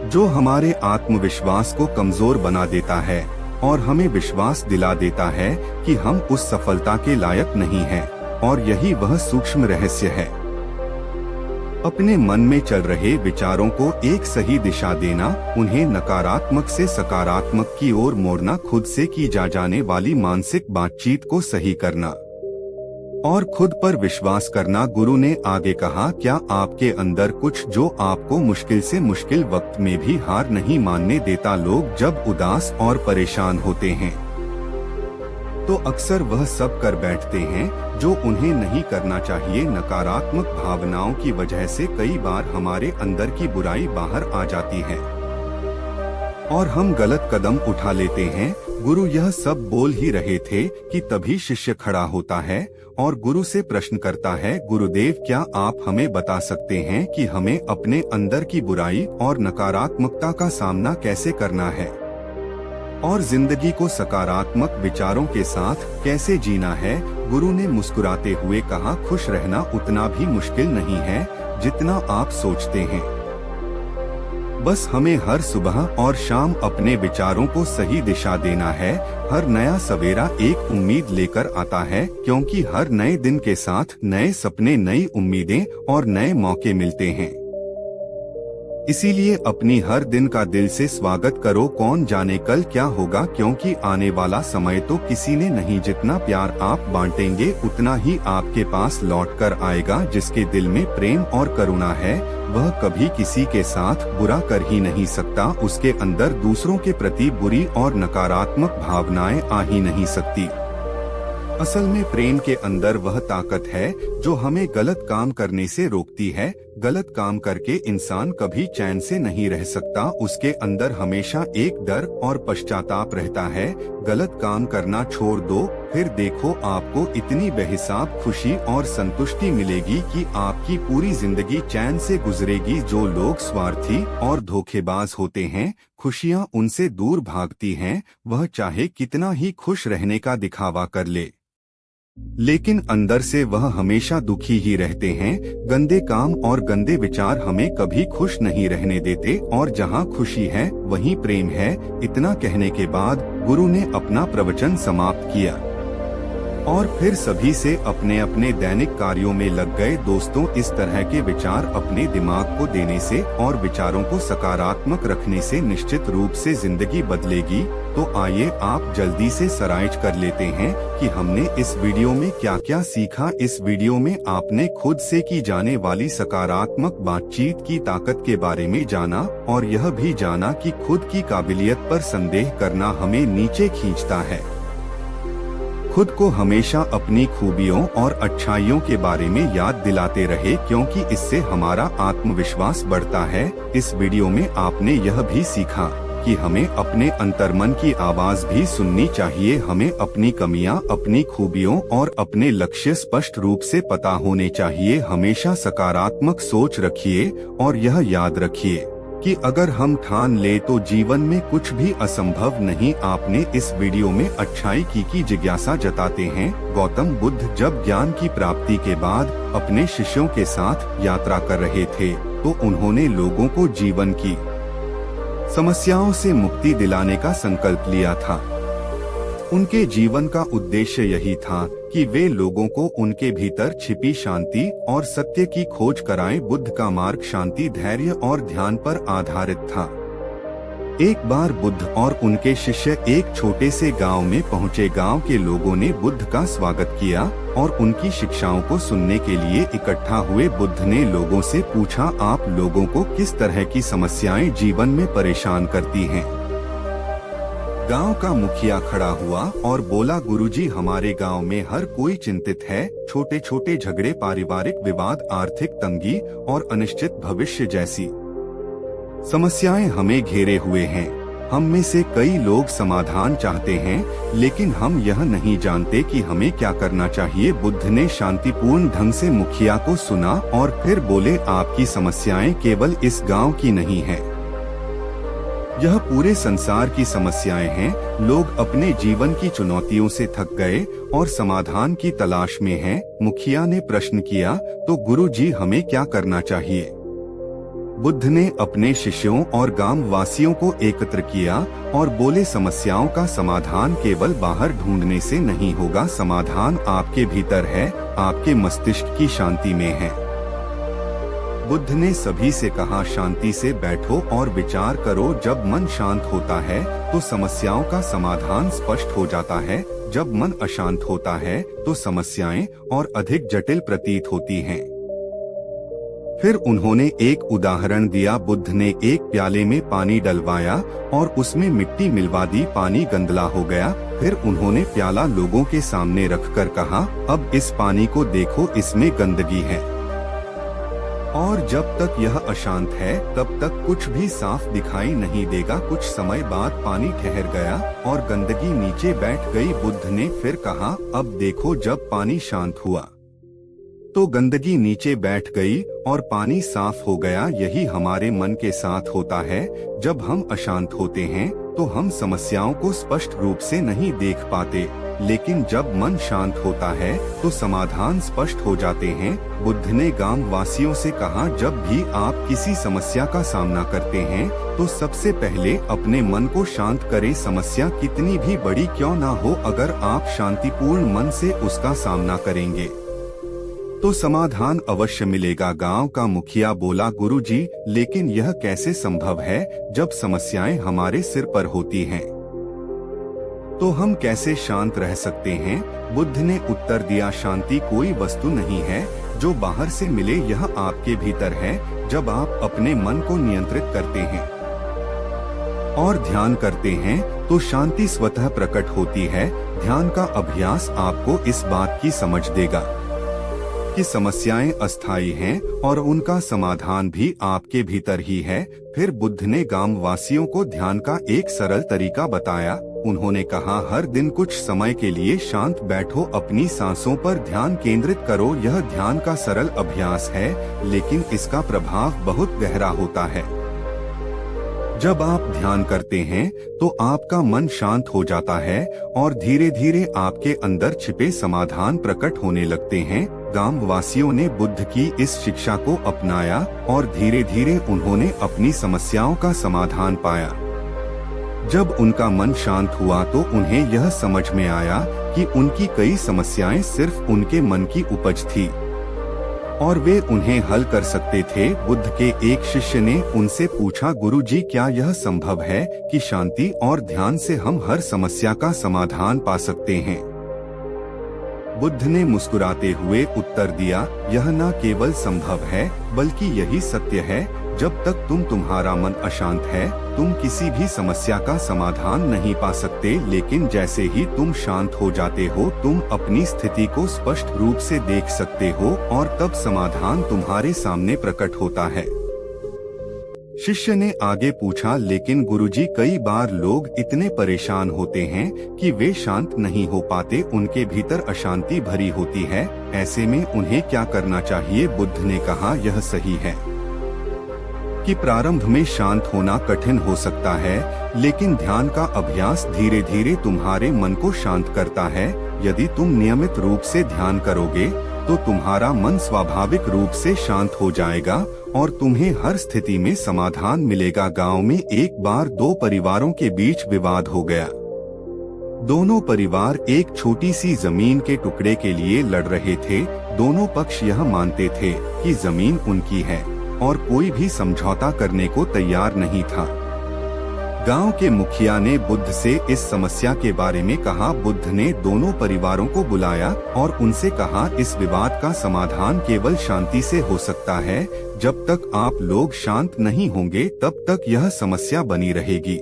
जो हमारे आत्मविश्वास को कमजोर बना देता है और हमें विश्वास दिला देता है कि हम उस सफलता के लायक नहीं हैं, और यही वह सूक्ष्म रहस्य है। अपने मन में चल रहे विचारों को एक सही दिशा देना, उन्हें नकारात्मक से सकारात्मक की ओर मोड़ना, खुद से की जाने वाली मानसिक बातचीत को सही करना और खुद पर विश्वास करना। गुरु ने आगे कहा, क्या आपके अंदर कुछ जो आपको मुश्किल से मुश्किल वक्त में भी हार नहीं मानने देता? लोग जब उदास और परेशान होते हैं तो अक्सर वह सब कर बैठते हैं जो उन्हें नहीं करना चाहिए। नकारात्मक भावनाओं की वजह से कई बार हमारे अंदर की बुराई बाहर आ जाती है और हम गलत कदम उठा लेते हैं। गुरु यह सब बोल ही रहे थे कि तभी शिष्य खड़ा होता है और गुरु से प्रश्न करता है, गुरुदेव क्या आप हमें बता सकते हैं कि हमें अपने अंदर की बुराई और नकारात्मकता का सामना कैसे करना है और जिंदगी को सकारात्मक विचारों के साथ कैसे जीना है? गुरु ने मुस्कुराते हुए कहा, खुश रहना उतना भी मुश्किल नहीं है जितना आप सोचते हैं। बस हमें हर सुबह और शाम अपने विचारों को सही दिशा देना है। हर नया सवेरा एक उम्मीद लेकर आता है, क्योंकि हर नए दिन के साथ नए सपने, नई उम्मीदें और नए मौके मिलते हैं। इसीलिए अपनी हर दिन का दिल से स्वागत करो। कौन जाने कल क्या होगा, क्योंकि आने वाला समय तो किसी ने नहीं। जितना प्यार आप बांटेंगे उतना ही आपके पास लौट कर आएगा। जिसके दिल में प्रेम और करुणा है वह कभी किसी के साथ बुरा कर ही नहीं सकता। उसके अंदर दूसरों के प्रति बुरी और नकारात्मक भावनाएं आ ही नहीं सकती। असल में प्रेम के अंदर वह ताकत है जो हमें गलत काम करने से रोकती है। गलत काम करके इंसान कभी चैन से नहीं रह सकता। उसके अंदर हमेशा एक डर और पश्चाताप रहता है। गलत काम करना छोड़ दो, फिर देखो आपको इतनी बेहिसाब खुशी और संतुष्टि मिलेगी कि आपकी पूरी जिंदगी चैन से गुजरेगी। जो लोग स्वार्थी और धोखेबाज होते हैं, खुशियाँ उनसे दूर भागती हैं। वह चाहे कितना ही खुश रहने का दिखावा कर ले, लेकिन अंदर से वह हमेशा दुखी ही रहते हैं। गंदे काम और गंदे विचार हमें कभी खुश नहीं रहने देते, और जहाँ खुशी है वहीं प्रेम है। इतना कहने के बाद गुरु ने अपना प्रवचन समाप्त किया और फिर सभी से अपने अपने दैनिक कार्यों में लग गए। दोस्तों, इस तरह के विचार अपने दिमाग को देने से और विचारों को सकारात्मक रखने से निश्चित रूप से जिंदगी बदलेगी। तो आइए आप जल्दी से सराइज कर लेते हैं कि हमने इस वीडियो में क्या क्या सीखा। इस वीडियो में आपने खुद से की जाने वाली सकारात्मक बातचीत की ताकत के बारे में जाना और यह भी जाना कि खुद की काबिलियत पर संदेह करना हमें नीचे खींचता है। खुद को हमेशा अपनी खूबियों और अच्छाइयों के बारे में याद दिलाते रहे, क्योंकि इससे हमारा आत्मविश्वास बढ़ता है। इस वीडियो में आपने यह भी सीखा कि हमें अपने अंतर्मन की आवाज भी सुननी चाहिए। हमें अपनी कमियां, अपनी खूबियों और अपने लक्ष्य स्पष्ट रूप से पता होने चाहिए। हमेशा सकारात्मक सोच रखिए और यह याद रखिए कि अगर हम ठान ले तो जीवन में कुछ भी असंभव नहीं। आपने इस वीडियो में अच्छाई की जिज्ञासा जताते हैं। गौतम बुद्ध जब ज्ञान की प्राप्ति के बाद अपने शिष्यों के साथ यात्रा कर रहे थे तो उन्होंने लोगों को जीवन की समस्याओं से मुक्ति दिलाने का संकल्प लिया था। उनके जीवन का उद्देश्य यही था कि वे लोगों को उनके भीतर छिपी शांति और सत्य की खोज कराएं। बुद्ध का मार्ग शांति, धैर्य और ध्यान पर आधारित था। एक बार बुद्ध और उनके शिष्य एक छोटे से गांव में पहुंचे। गांव के लोगों ने बुद्ध का स्वागत किया और उनकी शिक्षाओं को सुनने के लिए इकट्ठा हुए। बुद्ध ने लोगों से पूछा, आप लोगों को किस तरह की समस्याएं जीवन में परेशान करती हैं? गांव का मुखिया खड़ा हुआ और बोला, गुरुजी, हमारे गांव में हर कोई चिंतित है। छोटे छोटे झगड़े, पारिवारिक विवाद, आर्थिक तंगी और अनिश्चित भविष्य जैसी समस्याएं हमें घेरे हुए हैं। हम में से कई लोग समाधान चाहते हैं, लेकिन हम यह नहीं जानते कि हमें क्या करना चाहिए। बुद्ध ने शांतिपूर्ण ढंग से मुखिया को सुना और फिर बोले, आपकी समस्याएं केवल इस गांव की नहीं है, यह पूरे संसार की समस्याएं हैं। लोग अपने जीवन की चुनौतियों से थक गए और समाधान की तलाश में हैं। मुखिया ने प्रश्न किया, तो गुरुजी, हमें क्या करना चाहिए? बुद्ध ने अपने शिष्यों और गांव वासियों को एकत्र किया और बोले, समस्याओं का समाधान केवल बाहर ढूंढने से नहीं होगा। समाधान आपके भीतर है, आपके मस्तिष्क की शांति में है। बुद्ध ने सभी से कहा, शांति से बैठो और विचार करो। जब मन शांत होता है तो समस्याओं का समाधान स्पष्ट हो जाता है। जब मन अशांत होता है तो समस्याएं और अधिक जटिल प्रतीत होती हैं। फिर उन्होंने एक उदाहरण दिया। बुद्ध ने एक प्याले में पानी डलवाया और उसमें मिट्टी मिलवा दी। पानी गंदला हो गया। फिर उन्होंने प्याला लोगों के सामने रखकर कहा, अब इस पानी को देखो, इसमें गंदगी है। और जब तक यह अशांत है तब तक कुछ भी साफ दिखाई नहीं देगा। कुछ समय बाद पानी ठहर गया और गंदगी नीचे बैठ गई। बुद्ध ने फिर कहा, अब देखो, जब पानी शांत हुआ तो गंदगी नीचे बैठ गई और पानी साफ हो गया। यही हमारे मन के साथ होता है। जब हम अशांत होते हैं तो हम समस्याओं को स्पष्ट रूप से नहीं देख पाते, लेकिन जब मन शांत होता है तो समाधान स्पष्ट हो जाते हैं। बुद्ध ने गांव वासियों से कहा, जब भी आप किसी समस्या का सामना करते हैं तो सबसे पहले अपने मन को शांत करें। समस्या कितनी भी बड़ी क्यों ना हो, अगर आप शांतिपूर्ण मन से उसका सामना करेंगे तो समाधान अवश्य मिलेगा। गांव का मुखिया बोला, गुरुजी, लेकिन यह कैसे संभव है जब समस्याएं हमारे सिर पर होती हैं? तो हम कैसे शांत रह सकते हैं? बुद्ध ने उत्तर दिया, शांति कोई वस्तु नहीं है जो बाहर से मिले, यह आपके भीतर है। जब आप अपने मन को नियंत्रित करते हैं और ध्यान करते हैं तो शांति स्वतः प्रकट होती है। ध्यान का अभ्यास आपको इस बात की समझ देगा कि समस्याएं अस्थायी हैं और उनका समाधान भी आपके भीतर ही है। फिर बुद्ध ने गांव वासियों को ध्यान का एक सरल तरीका बताया। उन्होंने कहा, हर दिन कुछ समय के लिए शांत बैठो, अपनी सांसों पर ध्यान केंद्रित करो। यह ध्यान का सरल अभ्यास है, लेकिन इसका प्रभाव बहुत गहरा होता है। जब आप ध्यान करते हैं तो आपका मन शांत हो जाता है और धीरे धीरे आपके अंदर छिपे समाधान प्रकट होने लगते हैं। गांव वासियों ने बुद्ध की इस शिक्षा को अपनाया और धीरे धीरे उन्होंने अपनी समस्याओं का समाधान पाया। जब उनका मन शांत हुआ तो उन्हें यह समझ में आया कि उनकी कई समस्याएं सिर्फ उनके मन की उपज थी और वे उन्हें हल कर सकते थे। बुद्ध के एक शिष्य ने उनसे पूछा, गुरुजी, क्या यह संभव है कि शांति और ध्यान से हम हर समस्या का समाधान पा सकते हैं? बुद्ध ने मुस्कुराते हुए उत्तर दिया, यह न केवल संभव है बल्कि यही सत्य है। जब तक तुम्हारा मन अशांत है तुम किसी भी समस्या का समाधान नहीं पा सकते, लेकिन जैसे ही तुम शांत हो जाते हो तुम अपनी स्थिति को स्पष्ट रूप से देख सकते हो और तब समाधान तुम्हारे सामने प्रकट होता है। शिष्य ने आगे पूछा, लेकिन गुरुजी, कई बार लोग इतने परेशान होते हैं कि वे शांत नहीं हो पाते, उनके भीतर अशांति भरी होती है, ऐसे में उन्हें क्या करना चाहिए? बुद्ध ने कहा, यह सही है कि प्रारंभ में शांत होना कठिन हो सकता है, लेकिन ध्यान का अभ्यास धीरे धीरे तुम्हारे मन को शांत करता है। यदि तुम नियमित रूप से ध्यान करोगे तो तुम्हारा मन स्वाभाविक रूप से शांत हो जाएगा और तुम्हें हर स्थिति में समाधान मिलेगा। गांव में एक बार दो परिवारों के बीच विवाद हो गया। दोनों परिवार एक छोटी सी जमीन के टुकड़े के लिए लड़ रहे थे। दोनों पक्ष यह मानते थे कि जमीन उनकी है और कोई भी समझौता करने को तैयार नहीं था। गांव के मुखिया ने बुद्ध से इस समस्या के बारे में कहा। बुद्ध ने दोनों परिवारों को बुलाया और उनसे कहा, इस विवाद का समाधान केवल शांति से हो सकता है। जब तक आप लोग शांत नहीं होंगे तब तक यह समस्या बनी रहेगी।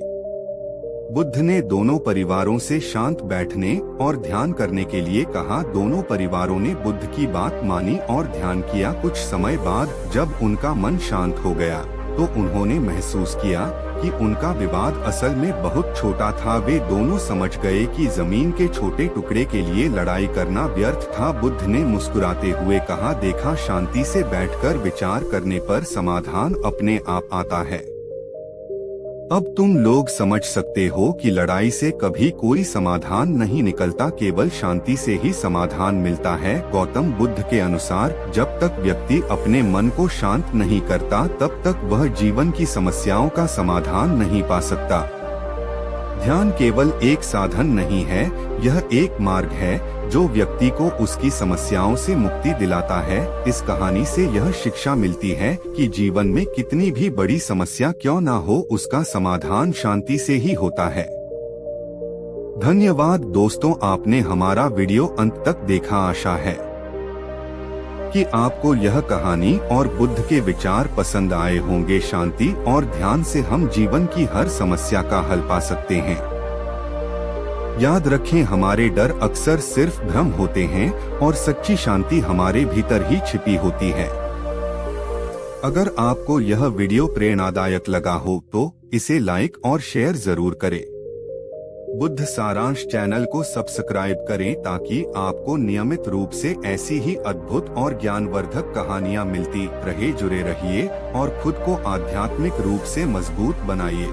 बुद्ध ने दोनों परिवारों से शांत बैठने और ध्यान करने के लिए कहा। दोनों परिवारों ने बुद्ध की बात मानी और ध्यान किया। कुछ समय बाद जब उनका मन शांत हो गया तो उन्होंने महसूस किया कि उनका विवाद असल में बहुत छोटा था। वे दोनों समझ गए कि जमीन के छोटे टुकड़े के लिए लड़ाई करना व्यर्थ था। बुद्ध ने मुस्कुराते हुए कहा, देखा, शांति से बैठकर विचार करने पर समाधान अपने आप आता है। अब तुम लोग समझ सकते हो कि लड़ाई से कभी कोई समाधान नहीं निकलता, केवल शांति से ही समाधान मिलता है। गौतम बुद्ध के अनुसार जब तक व्यक्ति अपने मन को शांत नहीं करता तब तक वह जीवन की समस्याओं का समाधान नहीं पा सकता। ध्यान केवल एक साधन नहीं है, यह एक मार्ग है जो व्यक्ति को उसकी समस्याओं से मुक्ति दिलाता है। इस कहानी से यह शिक्षा मिलती है कि जीवन में कितनी भी बड़ी समस्या क्यों ना हो, उसका समाधान शांति से ही होता है। धन्यवाद दोस्तों, आपने हमारा वीडियो अंत तक देखा। आशा है कि आपको यह कहानी और बुद्ध के विचार पसंद आए होंगे। शांति और ध्यान से हम जीवन की हर समस्या का हल पा सकते हैं। याद रखें, हमारे डर अक्सर सिर्फ भ्रम होते हैं और सच्ची शांति हमारे भीतर ही छिपी होती है। अगर आपको यह वीडियो प्रेरणादायक लगा हो तो इसे लाइक और शेयर जरूर करें। बुद्ध सारांश चैनल को सब्सक्राइब करें ताकि आपको नियमित रूप से ऐसी ही अद्भुत और ज्ञानवर्धक कहानियां मिलती रहे। जुड़े रहिए और खुद को आध्यात्मिक रूप से मजबूत बनाइए।